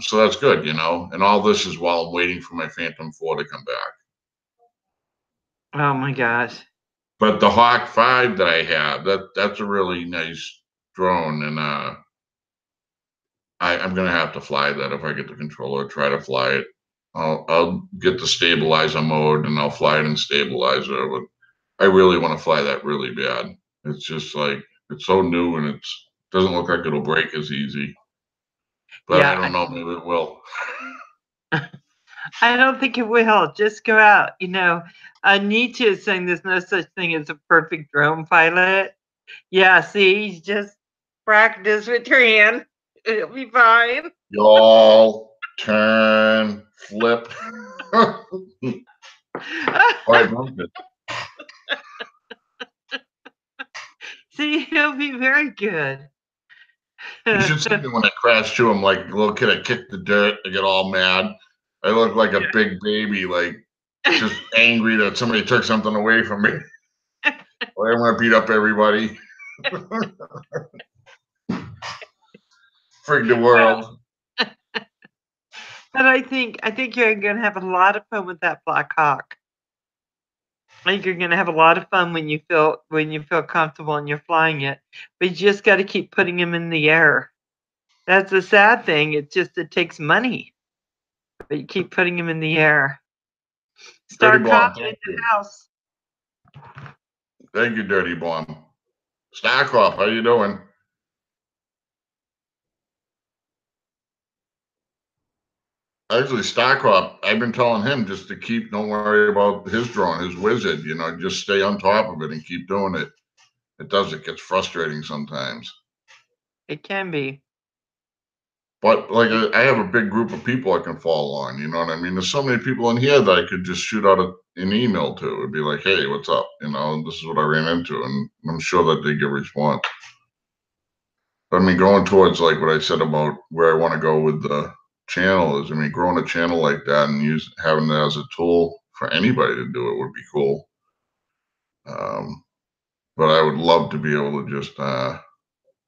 So that's good, and all this is while I'm waiting for my Phantom 4 to come back. Oh my gosh. But the Hawk 5 that I have, that's a really nice drone, and I'm gonna have to fly that if I get the controller. Try to fly it. I'll get the stabilizer mode and I'll fly it in stabilizer. But I really want to fly that really bad. It's just like, it's so new and it doesn't look like it'll break as easy. But Yeah, I don't know, maybe it will. I don't think it will. Just go out. Nietzsche is saying there's no such thing as a perfect drone pilot. Yeah, see, you just practice with your hand. It'll be fine. Y'all turn, flip. Oh, I broke it. See, it'll be very good. You should see me when I crash too. I'm like a little kid. I kick the dirt. I get all mad. I look like a big baby, like just angry that somebody took something away from me. Or I want to beat up everybody. Frig the world. But I think you're gonna have a lot of fun with that Black Hawk. I think you're gonna have a lot of fun when you feel comfortable and you're flying it. But you just got to keep putting him in the air. That's the sad thing. It takes money, but you keep putting him in the air. Star Cop in the house. Thank you, Dirty Bomb. Starcroft, how you doing? Actually, Starcroft, I've been telling him just to don't worry about his drone, his wizard, just stay on top of it and keep doing it. It gets frustrating sometimes. It can be. But like, I have a big group of people I can fall on, you know what I mean? There's so many people in here that I could just shoot out an email to. It'd be like, hey, what's up? This is what I ran into, and I'm sure that they get a response. But I mean, going towards like what I said about where I want to go with the channel is, growing a channel like that and having it as a tool for anybody to do it would be cool. But I would love to be able to just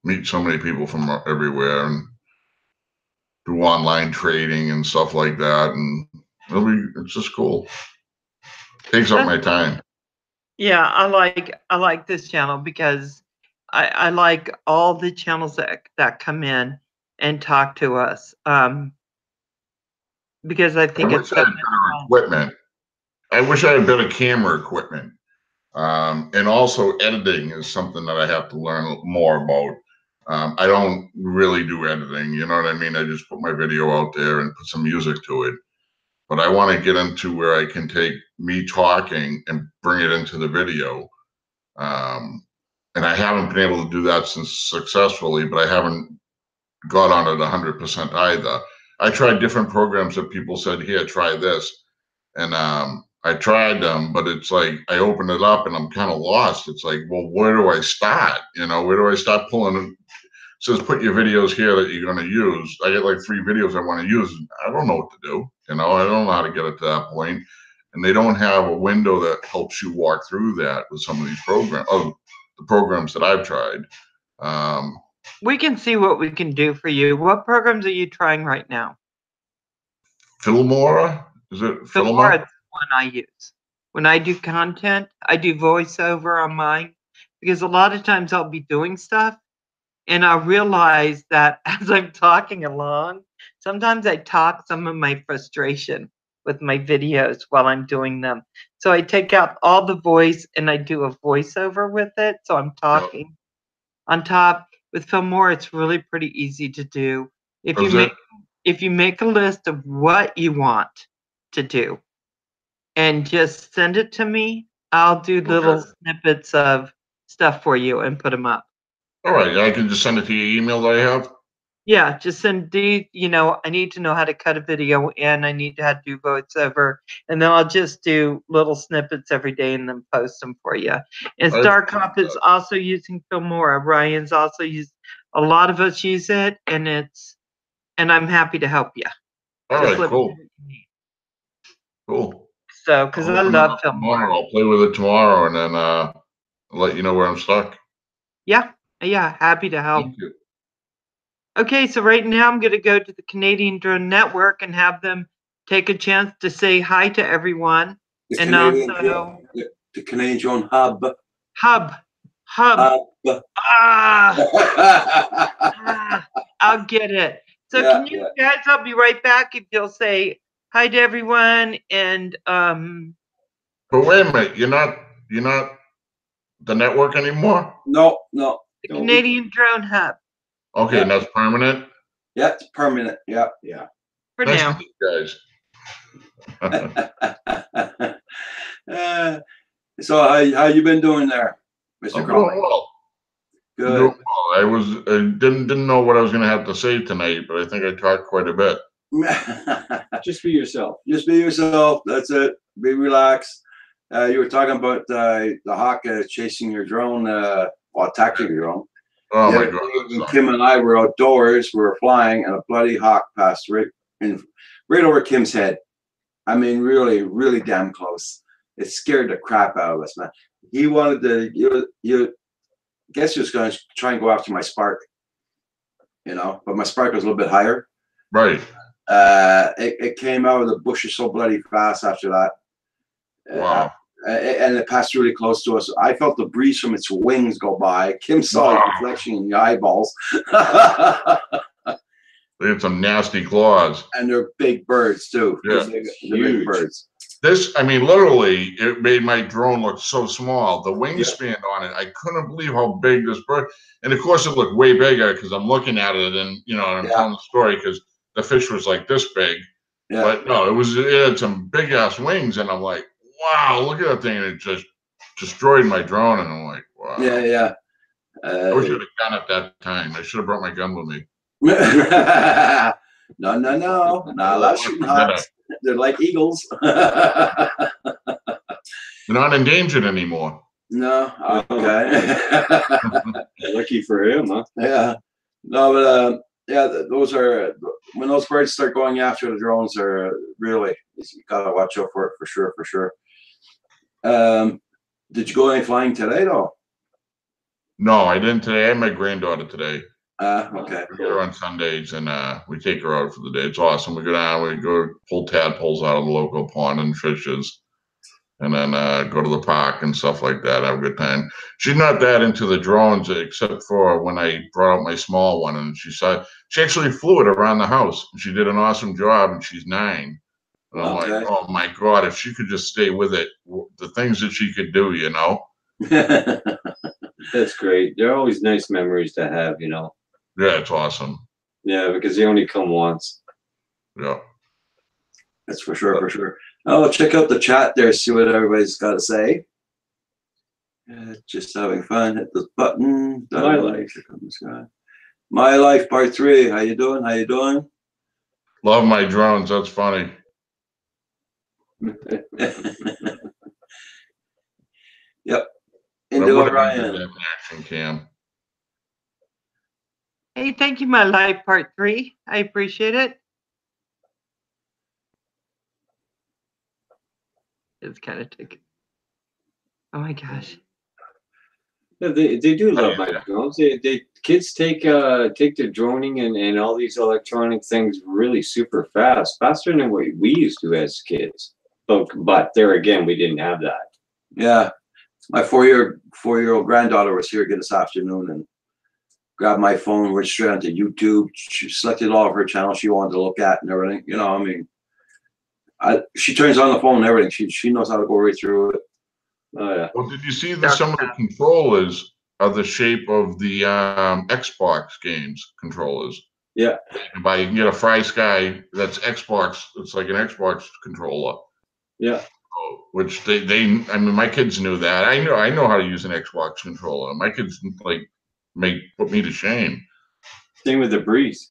meet so many people from everywhere and do online trading and stuff like that, and it's just cool. Takes up my time. Yeah, I like this channel because I like all the channels that come in and talk to us. Because I think it's so much fun. Equipment. I wish I had better camera equipment. And also editing is something that I have to learn more about. I don't really do editing, you know what I mean? I just put my video out there and put some music to it. But I want to get into where I can take me talking and bring it into the video. And I haven't been able to do that successfully, but I haven't got on it 100% either. I tried different programs that people said, here, try this. And I tried them, but it's like I open it up and I'm kind of lost. It's like, well, where do I start? Where do I start pulling? It says put your videos here that you're going to use. I get like 3 videos I want to use. I don't know what to do. I don't know how to get it to that point. And they don't have a window that helps you walk through that with some of these programs, the programs that I've tried. We can see what we can do for you. What programs are you trying right now? Filmora? Is it Filmora Filmora? is the one I use. When I do content, I do voiceover on mine because a lot of times I'll be doing stuff and I'll realize that as I'm talking along, sometimes I talk some of my frustration with my videos while I'm doing them. So I take out all the voice and I do a voiceover with it. So I'm talking on top. With Filmora, it's really pretty easy to do. If you make a list of what you want to do and just send it to me, I'll do little snippets of stuff for you and put them up. All right, I can just send it to your email that I have. Yeah, just send I need to know how to cut a video and I need to how to do voiceover, and then I'll just do little snippets every day and then post them for you. And StarCop is also using Filmora. Ryan's also used. A lot of us use it, and I'm happy to help you. All right, cool. Cool. So, because I love Filmora. I'll play with it tomorrow, and then I'll let you know where I'm stuck. Yeah, happy to help. Thank you. Okay, so right now I'm going to go to the Canadian Drone Network and have them take a chance to say hi to everyone. The Canadian Drone Hub. Hub. I'll get it. So can you guys, I'll be right back if you'll say hi to everyone and But wait a minute, you're not the network anymore? No. The Canadian Drone Hub. Okay, and that's permanent? Yeah, it's permanent. Yeah. For nice now. To meet you guys. So how you been doing there, Mr. Crowley? Doing well. Good. I'm doing well. I didn't know what I was gonna have to say tonight, but I think I talked quite a bit. Just be yourself. Just be yourself. That's it. Be relaxed. You were talking about the hawk chasing your drone, while attacking your drone. Oh my God! Kim and I were outdoors. We were flying, and a bloody hawk passed right over Kim's head. I mean, really, really damn close. It scared the crap out of us, man. He wanted to. You guess he was going to try and go after my Spark, but my Spark was a little bit higher. Right. It came out of the bushes so bloody fast after that. Wow. And it passed really close to us. I felt the breeze from its wings go by. Kim saw the reflection in the eyeballs. They had some nasty claws. And they're big birds too. Yeah. They're big birds. I mean, literally, it made my drone look so small. The wingspan on it, I couldn't believe how big this bird. And of course, it looked way bigger because I'm looking at it and I'm telling the story because the fish was like this big. Yeah. But no, it had some big ass wings, and I'm like, wow, look at that thing. And it just destroyed my drone, and I'm like, wow. Yeah. I wish I had a gun at that time. I should have brought my gun with me. No. Not allowed shooting hawks. They're like eagles. They're not endangered anymore. No. Okay. Lucky for him, huh? Yeah. No, but those are when those birds start going after the drones. Are really you gotta watch out for it for sure. Did you go any flying today though? No, I didn't today. I had my granddaughter today. Okay. We get her on Sundays, and we take her out for the day. It's awesome. We go down, we go pull tadpoles out of the local pond and fishes, and then go to the park and stuff like that. Have a good time. She's not that into the drones, except for when I brought out my small one, and she actually flew it around the house. And she did an awesome job, and she's 9. And I'm like, oh my God, if she could just stay with it, the things that she could do, That's great. They're always nice memories to have, Yeah, it's awesome. Yeah, because they only come once. Yeah. That's for sure. Oh, check out the chat there, see what everybody's got to say. Just having fun. Hit the button. My life. My life, part 3. How you doing? Love my drones. That's funny. Yep. Into Ryan. Action cam. Hey, thank you, my live part 3. I appreciate it. It's kind of taking. Oh my gosh. Yeah, they do love Yeah. my drones. Kids take the droning and all these electronic things really super fast, faster than what we used to as kids. But there again, we didn't have that. Yeah. My four-year-old granddaughter was here again this afternoon and grabbed my phone, went straight onto YouTube. She selected all of her channels she wanted to look at and everything. You know, I mean, she turns on the phone and everything. She knows how to go right through it. Oh yeah. Well, did you see that some of the controllers are the shape of the Xbox games controllers? Yeah. You can get a Fry Sky that's Xbox. It's like an Xbox controller. Yeah. Which I mean, my kids knew that. I know how to use an Xbox controller. My kids like put me to shame. Same with the Breeze.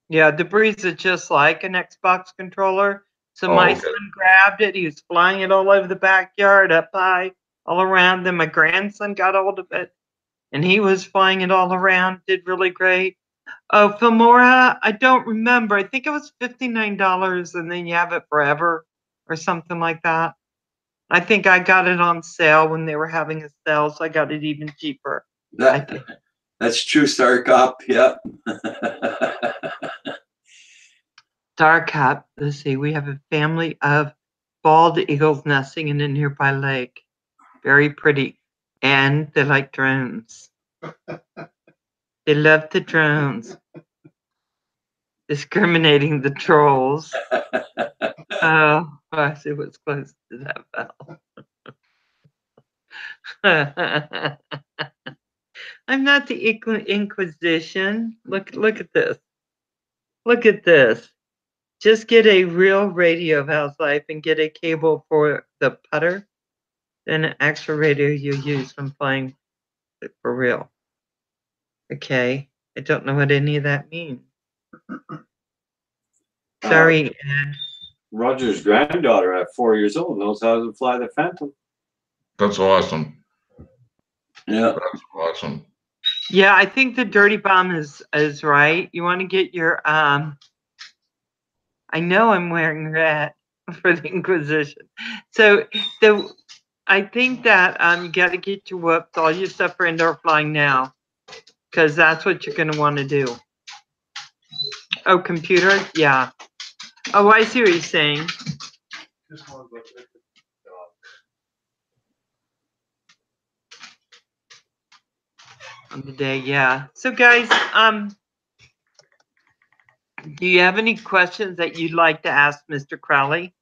Yeah, the Breeze is just like an Xbox controller. So my son grabbed it. He was flying it all over the backyard, up high, all around. Then my grandson got hold of it, and he was flying it all around. Did really great. Oh, Filmora, I don't remember. I think it was $59, and then you have it forever or something like that. I think I got it on sale when they were having a sale, so I got it even cheaper. That's true, Star Cop. Yep. Star Cop, let's see, we have a family of bald eagles nesting in a nearby lake. Very pretty. And they like drones. They love the drones. Discriminating the trolls. Oh, gosh, it was close to that bell. I'm not the Inquisition. Look at this. Look at this. Just get a real radio of House Life and get a cable for the putter, then an extra radio you use when playing for real. Okay, I don't know what any of that means. Sorry, Ed. Roger's granddaughter at 4 years old knows how to fly the Phantom. That's awesome. Yeah. That's awesome. Yeah, I think the Dirty Bomb is right. You want to get your I know I'm wearing red for the Inquisition. So I think that you got to get your whoops, all your stuff for indoor flying now, because that's what you're going to want to do. Oh, computer? Yeah. Oh, I see what you're saying. On the day, yeah. So guys, do you have any questions that you'd like to ask Mr. Crowley?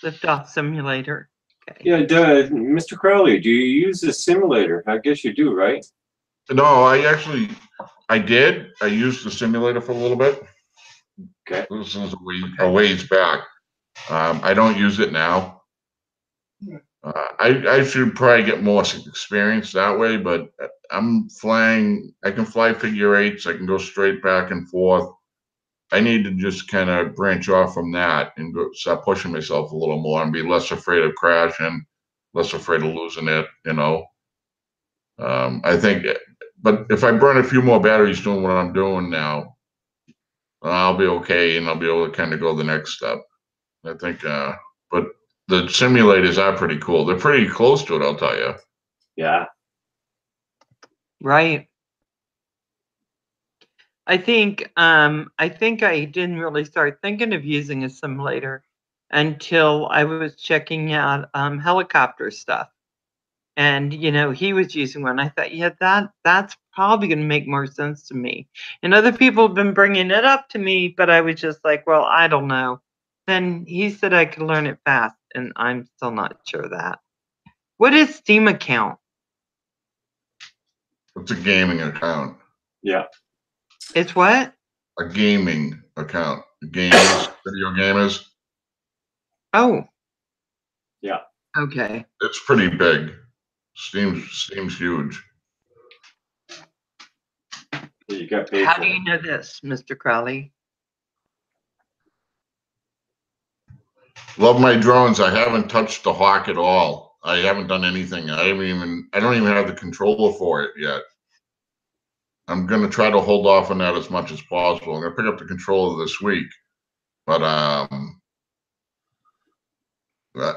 Liftoff simulator. Okay. Yeah, Mr. Crowley, do you use the simulator? I guess you do, right? No, I did. I used the simulator for a little bit. Okay. This is a ways back. I don't use it now. I should probably get more experience that way, but I'm flying. I can fly figure eights. I can go straight back and forth. I need to just kind of branch off from that and start pushing myself a little more and be less afraid of crashing, less afraid of losing it, you know. I think, but if I burn a few more batteries doing what I'm doing now, I'll be okay and I'll be able to kind of go the next step. I think, but the simulators are pretty cool. They're pretty close to it, I'll tell you. Yeah. Right. I think I didn't really start thinking of using a simulator until I was checking out helicopter stuff. And you know, he was using one. I thought, yeah, that's probably going to make more sense to me. And other people have been bringing it up to me, but I was just like, well, I don't know. Then he said I could learn it fast, and I'm still not sure that. What is Steam account? It's a gaming account. Yeah. It's what? A gaming account. Gamers, video gamers. Oh. Yeah. Okay. It's pretty big. Steam's huge. You got paid. How do you know this, Mr. Crowley? Love my drones. I haven't touched the Hawk at all. I haven't done anything. I don't even have the controller for it yet. I'm gonna try to hold off on that as much as possible. I'm gonna pick up the controller this week, but I'm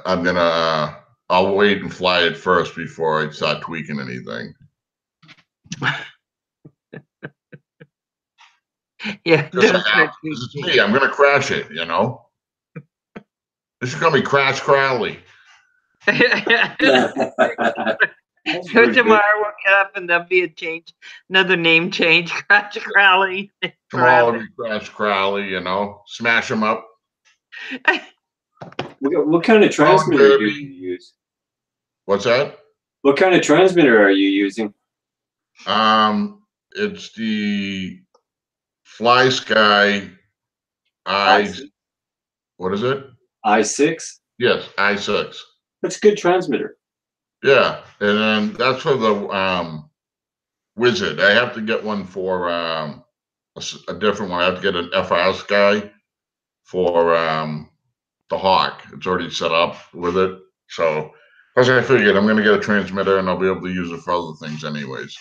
gonna I'll wait and fly it first before I start tweaking anything. Yeah, Just don't start it's tweaking. me. I'm gonna crash it. You know. This is gonna be Crash Crowley. So tomorrow we'll get up and there'll be a change, another name change. Crash Crowley. Tomorrow will be Crash Crowley. You know, smash him up. What kind of transmitter do you use? What's that? What kind of transmitter are you using? It's the Fly Sky what is it? I6? Yes, I6. That's a good transmitter. Yeah, and then that's for the Wizard. I have to get one for a different one. I have to get an FR Sky for the Hawk. It's already set up with it. So, as I figured, I'm going to get a transmitter, and I'll be able to use it for other things, anyways.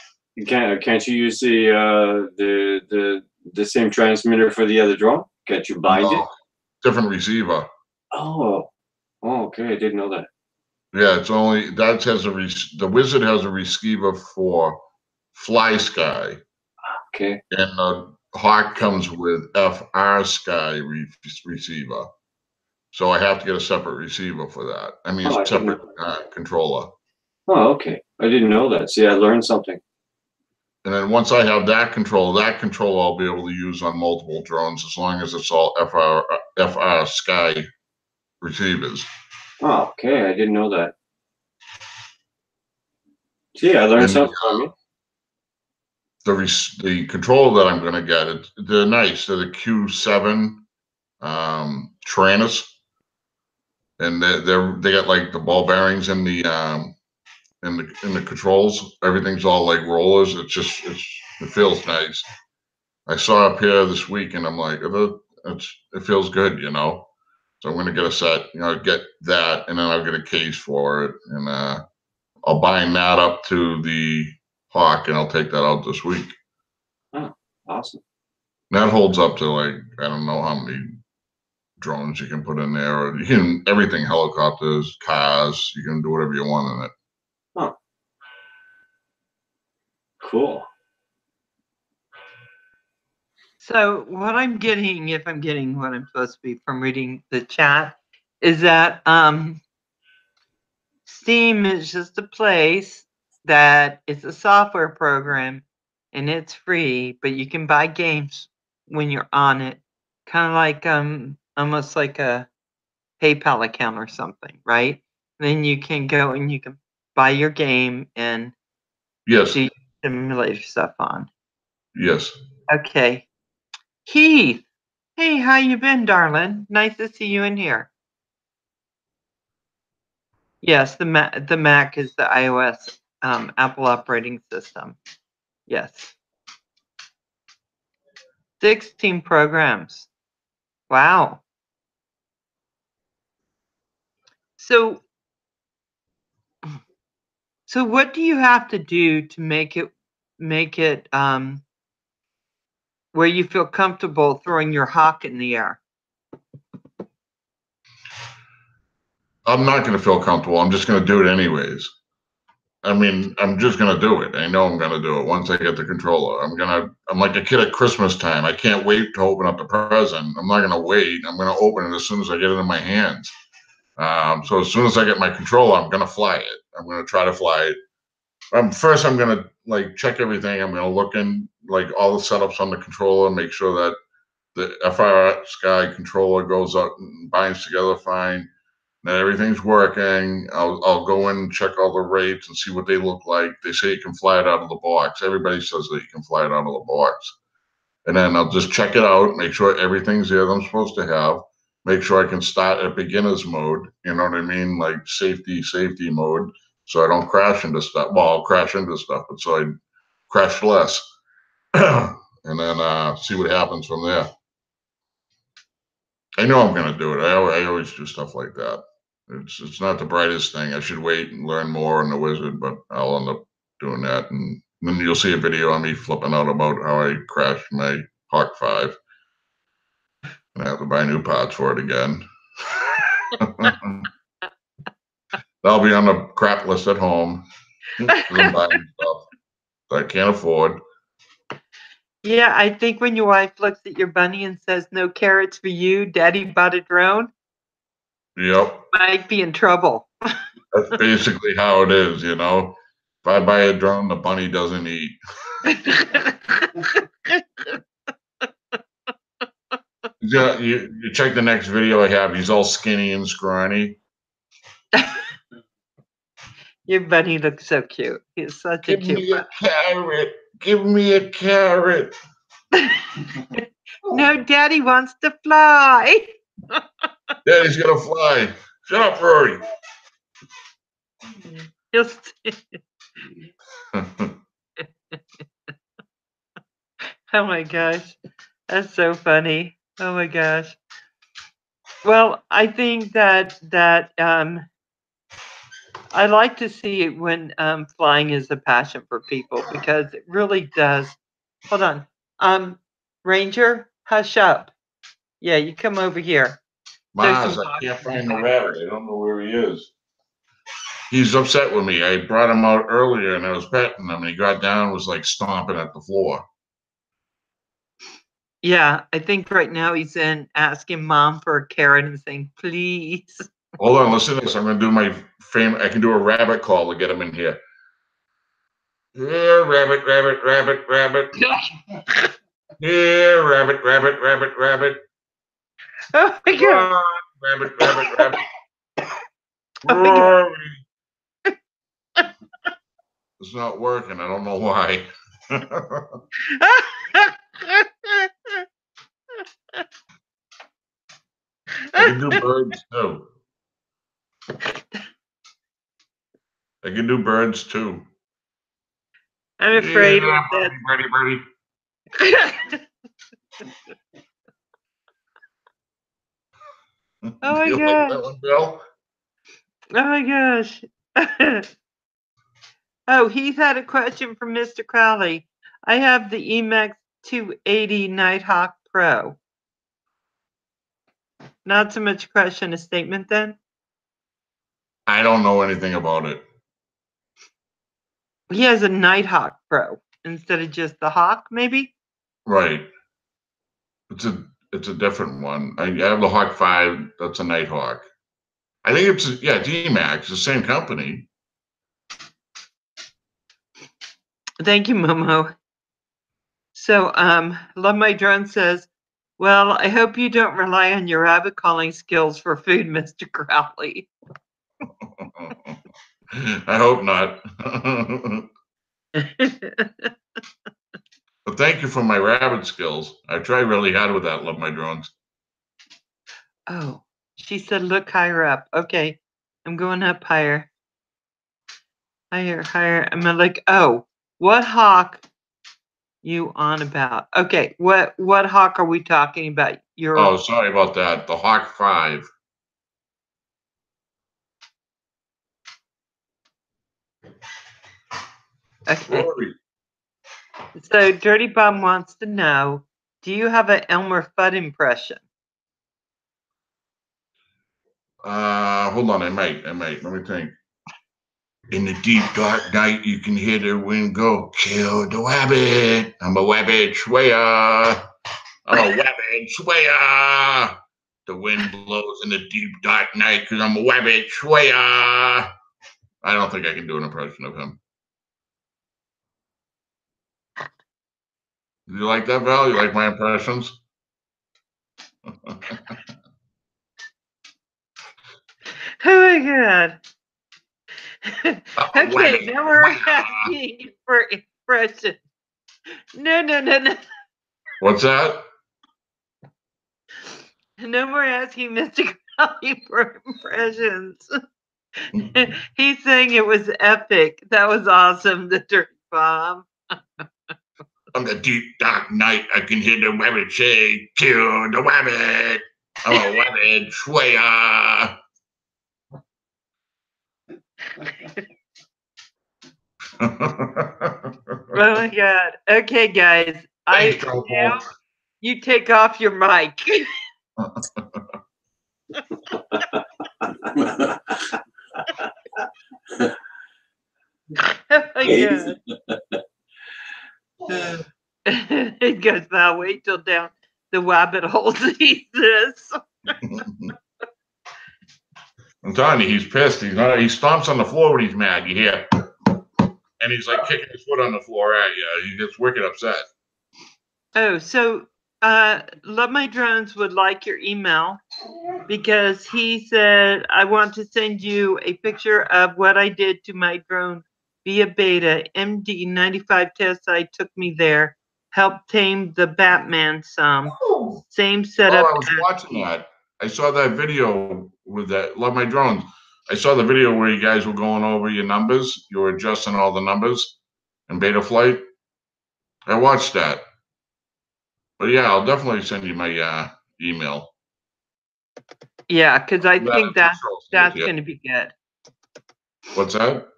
Can't you use the same transmitter for the other drone? Can't you bind it? Different receiver. Oh, okay. I didn't know that. Yeah, it's only that has the Wizard has a receiver for Fly Sky. Okay. And the Hawk comes with FR Sky receiver. So I have to get a separate receiver for that. I mean, a separate controller. Oh, okay. I didn't know that. See, I learned something. And then once I have that controller I'll be able to use on multiple drones as long as it's all FR Sky receivers. Oh, okay. I didn't know that. See, I learned something from you. The controller that I'm going to get, they're nice. They're the Q7 Tyrannus, and they got like the ball bearings in the controls. Everything's all like rollers. It feels nice. I saw up here this week, and I'm like, it feels good, you know. So I'm going to get a set, you know, get that, and then I'll get a case for it, and I'll bind that up to the Hawk, and I'll take that out this week. Oh, awesome. That holds up to like, I don't know how many drones you can put in there, or you can everything, helicopters, cars, you can do whatever you want in it. Oh, cool. So what I'm getting, if I'm getting what I'm supposed to be from reading the chat, is that Steam is just a place that it's a software program and it's free, but you can buy games when you're on it, kind of like almost like a PayPal account or something, right? Then you can go and you can buy your game and Yes. do simulator stuff on. Yes. Okay. Keith, hey, how you been, darling? Nice to see you in here. Yes, the Mac is the iOS Apple operating system. Yes. 16 programs. Wow. So what do you have to do to make it where you feel comfortable throwing your Hawk in the air? I'm not going to feel comfortable. I'm just going to do it anyways. I mean, I'm just going to do it. I know I'm going to do it once I get the controller. I'm like a kid at Christmas time. I can't wait to open up the present. I'm not going to wait. I'm going to open it as soon as I get it in my hands. So as soon as I get my controller, I'm going to fly it. I'm going to try to fly it. First, I'm going to like check everything. I'm going to look in like all the setups on the controller, make sure that the FR Sky controller goes up and binds together fine. That everything's working. I'll go in and check all the rates and see what they look like. They say you can fly it out of the box. Everybody says that you can fly it out of the box. And then I'll just check it out, make sure everything's there that I'm supposed to have. Make sure I can start at beginner's mode. You know what I mean? Like safety mode. So I don't crash into stuff. Well, I'll crash into stuff, but so I crash less. And then see what happens from there. I know I'm going to do it. I always do stuff like that. It's not the brightest thing. I should wait and learn more on the Wizard, but I'll end up doing that. And then you'll see a video of me flipping out about how I crashed my Hawk 5. And I have to buy new parts for it again. That'll be on the crap list at home. 'Cause I'm buying stuff that I can't afford. Yeah, I think when your wife looks at your bunny and says, "No carrots for you, Daddy bought a drone," Yep. might be in trouble. That's basically how it is, you know. If I buy a drone, the bunny doesn't eat. Yeah, you check the next video I have. He's all skinny and scrawny. Your bunny looks so cute. He's such a Give cute me a carrot. Give me a carrot. bunny. No, Daddy wants to fly. Daddy's gonna fly. Shut up, Rory. He'll Oh my gosh. That's so funny. Oh my gosh. Well, I think that I like to see it when flying is a passion for people because it really does. Hold on. Ranger, hush up. Yeah, you come over here. Maz, I can't find the rabbit. I don't know where he is. He's upset with me. I brought him out earlier and I was petting him and he got down and was like stomping at the floor. Yeah, I think right now he's in asking mom for a carrot and saying, please. Hold on, listen to this. I'm gonna do my I can do a rabbit call to get him in here. Yeah, rabbit, rabbit, rabbit, rabbit. Yeah, rabbit, rabbit, rabbit, rabbit. Oh my God. Rabbit, rabbit, rabbit. Oh my God. It's not working. I don't know why. I can do birds too. I can do birds too. I'm afraid Yeah, that. birdie, birdie. Oh my You God. like that one, Bill? Oh my gosh. Oh, he's had a question from Mr. Crowley. I have the Emax 280 Nighthawk Pro. Not so much a question, a statement then? I don't know anything about it. He has a Nighthawk Pro instead of just the Hawk, maybe? Right. It's a different one. I have the Hawk 5. That's a Nighthawk. I think it's D-Max, the same company. Thank you, Momo. So, Love My Drone says, well, I hope you don't rely on your rabbit calling skills for food, Mr. Crowley. I hope not. But thank you for my rabbit skills. I try really hard with that. Love My Drones. Oh, she said, look higher up. Okay, I'm going up higher. Higher, higher. I'm like, oh, what hawk you on about? Okay, what hawk are we talking about? Oh, sorry about that. The Hawk 5. Okay. Rory. So Dirty Bum wants to know, do you have an Elmer Fudd impression? Hold on. I might. Let me think. In the deep dark night, you can hear the wind go, kill the wabbit. I'm a wabbit swayer. I'm a wabbit swayer. The wind blows in the deep dark night because I'm a wabbit swayer. I don't think I can do an impression of him. Do you like that, Val? You like my impressions? Oh my God. Okay, now we're asking for impression. No. What's that? No more asking Mr. Crowley for impressions. He's saying it was epic. That was awesome, the Dirty Bomb. On the deep dark night, I can hear the wabbit say, kill the wabbit. I'm a wabbit swayer. Oh my God. Okay, guys. Thanks, now you take off your mic. Oh my God. It goes, now wait till down the rabbit hole sees this. I'm telling you, he's pissed. He stomps on the floor when he's mad. You hear, and he's like kicking his foot on the floor at you. He gets wicked upset. Oh, so Love My Drones would like your email because he said, I want to send you a picture of what I did to my drone via beta. MD95 test site took me there, helped tame the Batman some. Same setup. Oh, I was watching that. I saw that video with that Love My Drones. I saw the video where you guys were going over your numbers. You were adjusting all the numbers in beta flight. I watched that. But yeah, I'll definitely send you my email. Yeah, because I think that's Yeah. going to be good. What's that?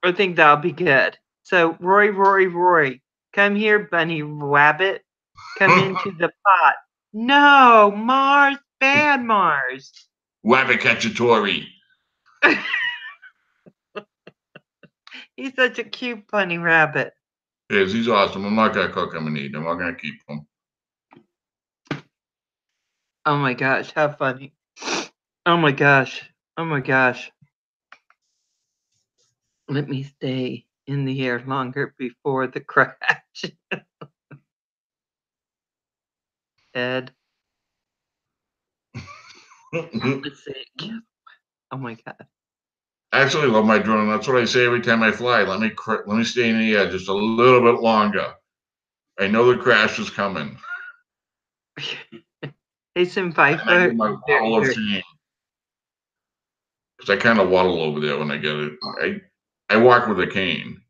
I think that'll be good. So, Roy, come here, bunny rabbit. Come into the pot. No, Mars, bad Mars. Rabbit Cacciatore. He's such a cute bunny rabbit. Yes, he's awesome. I'm not going to cook him and eat him. I'm going to keep him. Oh my gosh, how funny. Oh my gosh. Oh my gosh. Let me stay in the air longer before the crash. Ed. Let's see. Oh my God. Actually, Love My Drone. That's what I say every time I fly. Let me stay in the air just a little bit longer. I know the crash is coming. Hey, Senpai. And I get my waddle of shame. Because I kind of waddle over there when I get it. I walk with a cane.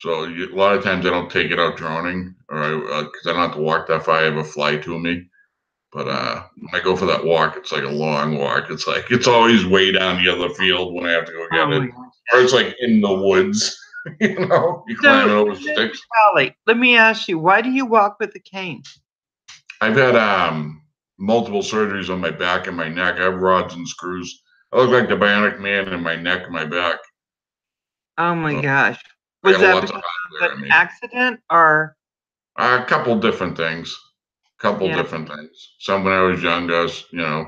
So a lot of times I don't take it out droning, or because I don't have to walk that far. I have a fly to me. But when I go for that walk, it's like a long walk. It's like it's always way down the other field when I have to go get it, or it's like in the woods. You know, you climbing over sticks. Crowley, let me ask you, why do you walk with a cane? I've had multiple surgeries on my back and my neck. I have rods and screws. I look like the Bionic Man in my neck and my back. Oh my gosh. Was that because of an accident or? A couple different things. Different things. Some when I was younger, you know.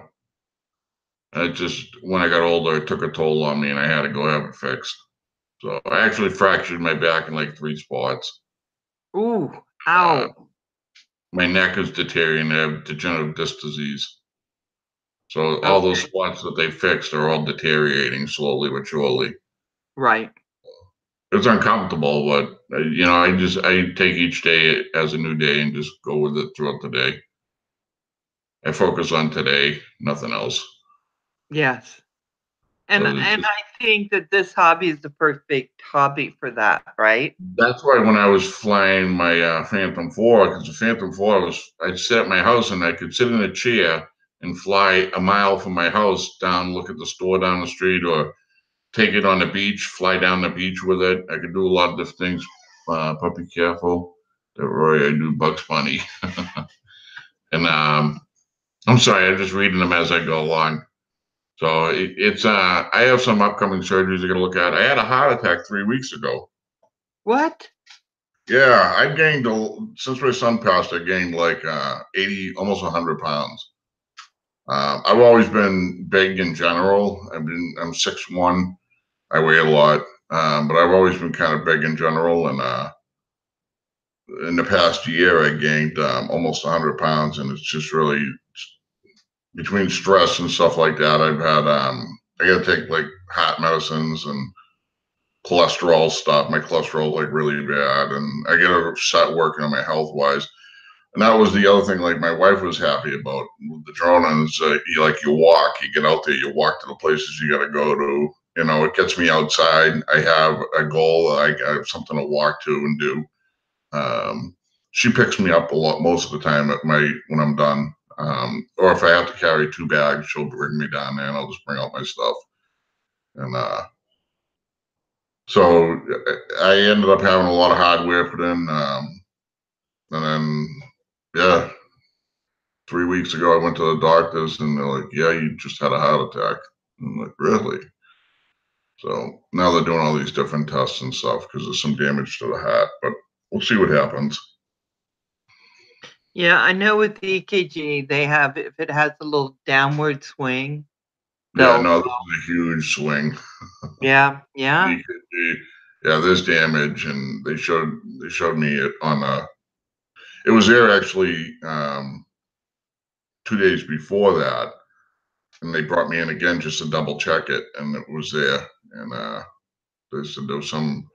It just, when I got older, it took a toll on me and I had to go have it fixed. So I actually fractured my back in like 3 spots. Ooh, ow. My neck is deteriorating. I have degenerative disc disease. So all those spots that they fixed are all deteriorating slowly but surely. Right. It's uncomfortable, but you know, I take each day as a new day and just go with it throughout the day. I focus on today, nothing else. Yes. And I think that this hobby is the perfect hobby for that, right? That's why when I was flying my Phantom 4, because the Phantom 4 I'd sit at my house and I could sit in a chair and fly a mile from my house down, look at the store down the street, or take it on the beach, fly down the beach with it. I could do a lot of different things. Puppy, careful. Roy, I do Bugs Bunny. And I'm sorry, I'm just reading them as I go along. So it's I have some upcoming surgeries I got to look at. I had a heart attack 3 weeks ago. What? Yeah, I've gained since my son passed. I gained like 80, almost 100 pounds. I've always been big in general. I'm 6'1". I weigh a lot, but I've always been kind of big in general. And in the past year, I gained almost 100 pounds, and it's just really between stress and stuff like that. I've had I got to take like heart medicines and cholesterol stuff. My cholesterol is like really bad, and I got to start working on my health wise. And that was the other thing. Like my wife was happy about with the drone, and you walk, you get out there, you walk to the places you got to go to. You know, it gets me outside. I have a goal. I have something to walk to and do. She picks me up a lot most of the time when I'm done. Or if I have to carry 2 bags, she'll bring me down there, and I'll just bring out my stuff. And so I ended up having a lot of hardware put in, and then yeah, 3 weeks ago I went to the doctors, and they're like, "Yeah, you just had a heart attack." I'm like, "Really?" So now they're doing all these different tests and stuff because there's some damage to the heart, but we'll see what happens. Yeah, I know with the EKG, they have, if it has a little downward swing, Yeah, they'll, no, this is a huge swing. yeah, yeah. EKG, yeah, there's damage, and they showed me it on it was there actually 2 days before that, and they brought me in again just to double check it, and it was there, and they said there was some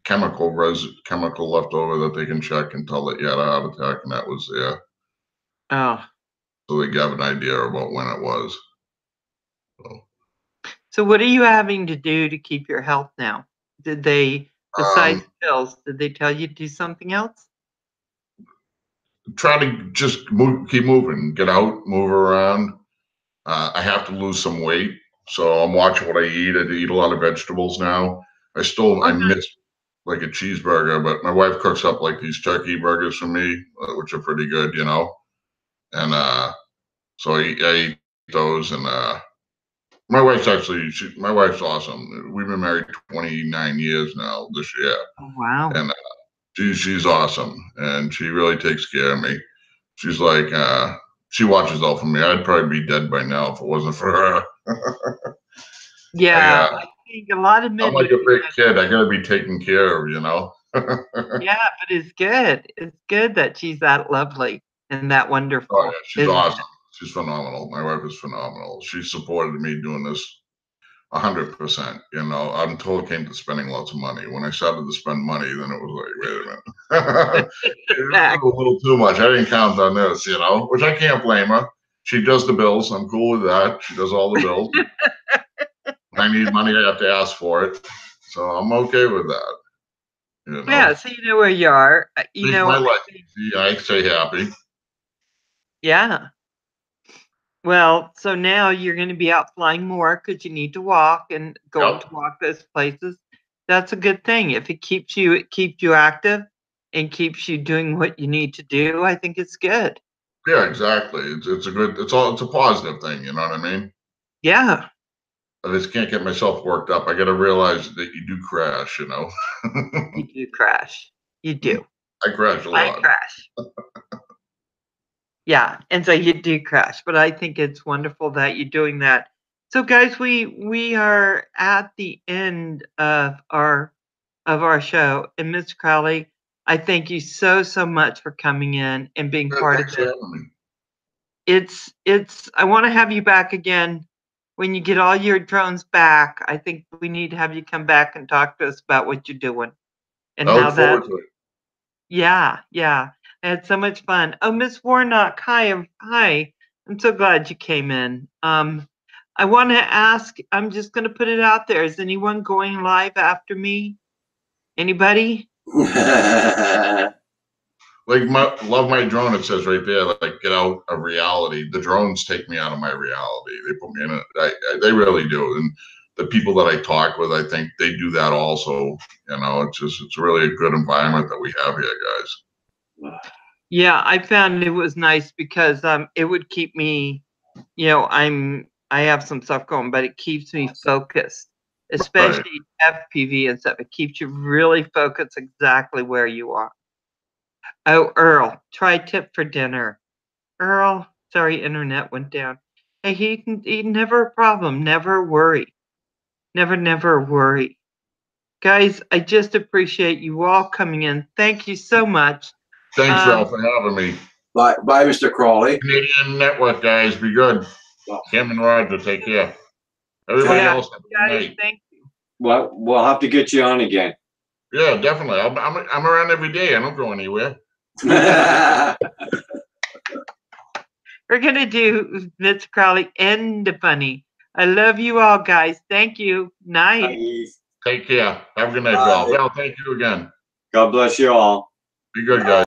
chemical left over that they can check and tell that you had a heart attack, and that was there. Oh, So they gave an idea about when it was. so what are you having to do to keep your health now? Did they, besides pills, did they tell you to do something else? Try to just keep moving, get out, move around. I have to lose some weight, so I'm watching what I eat. I eat a lot of vegetables now. I miss like a cheeseburger, but my wife cooks up like these turkey burgers for me, which are pretty good, you know. And so I eat those, and my wife's awesome. We've been married 29 years now this year. Oh, wow. And she's awesome, and she really takes care of me. She's like, she watches out for me. I'd probably be dead by now if it wasn't for her. Yeah, I think a lot of men. I'm like a big kid. I gotta be taken care of, you know. Yeah, but it's good. It's good that she's that lovely and that wonderful. Oh, yeah, she's awesome. She's phenomenal. My wife is phenomenal. She supported me doing this 100%. You know, until it came to spending lots of money. When I started to spend money, then it was like, wait a minute, it was a little too much. I didn't count on this, you know, which I can't blame her. She does the bills. I'm cool with that. She does all the bills. When I need money, I have to ask for it. So I'm okay with that. You know? Yeah, so you know where you are. You know, my life easy. I stay happy. Yeah. Well, so now you're going to be out flying more because you need to walk and going to walk those places. That's a good thing. If it keeps you active and keeps you doing what you need to do, I think it's good. Yeah, exactly. It's a positive thing, you know what I mean? Yeah. I just can't get myself worked up. I got to realize that you do crash, you know. You do crash. You do. I crash a lot. I crash. Yeah, and so you do crash, but I think it's wonderful that you're doing that. So, guys, we are at the end of our show, and Mr. Crowley, I thank you so much for coming in and being part of it. I want to have you back again when you get all your drones back. I think we need to have you come back and talk to us about what you're doing and how that. Yeah, yeah. I had so much fun. Oh, Miss Warnock, hi. I'm so glad you came in. I want to ask, I'm just going to put it out there. Is anyone going live after me? Anybody? Like love my drone. It says right there, like get out of reality. The drones take me out of my reality. They put me in it. They really do. And the people that I talk with, I think they do that also. You know, it's really a good environment that we have here, guys. Yeah, I found it was nice because it would keep me, you know, I have some stuff going, but it keeps me focused, especially FPV and stuff. It keeps you really focused exactly where you are. Oh, Earl, try tip for dinner. Earl, sorry, internet went down. Hey, he never a problem. Never worry. Never worry. Guys, I just appreciate you all coming in. Thank you so much. Thanks, Ralph, for having me. Bye, Mr. Crowley. Canadian Network, guys. Be good. Kim and Roger, take care. Everybody else, have a good night. Thank you. Well, we'll have to get you on again. Yeah, definitely. I'm around every day. I don't go anywhere. We're going to do Mr. Crowley and the funny. I love you all, guys. Thank you. Night. Nice. Take care. Have a good night, Val. Val, thank you again. God bless you all. Be good, guys.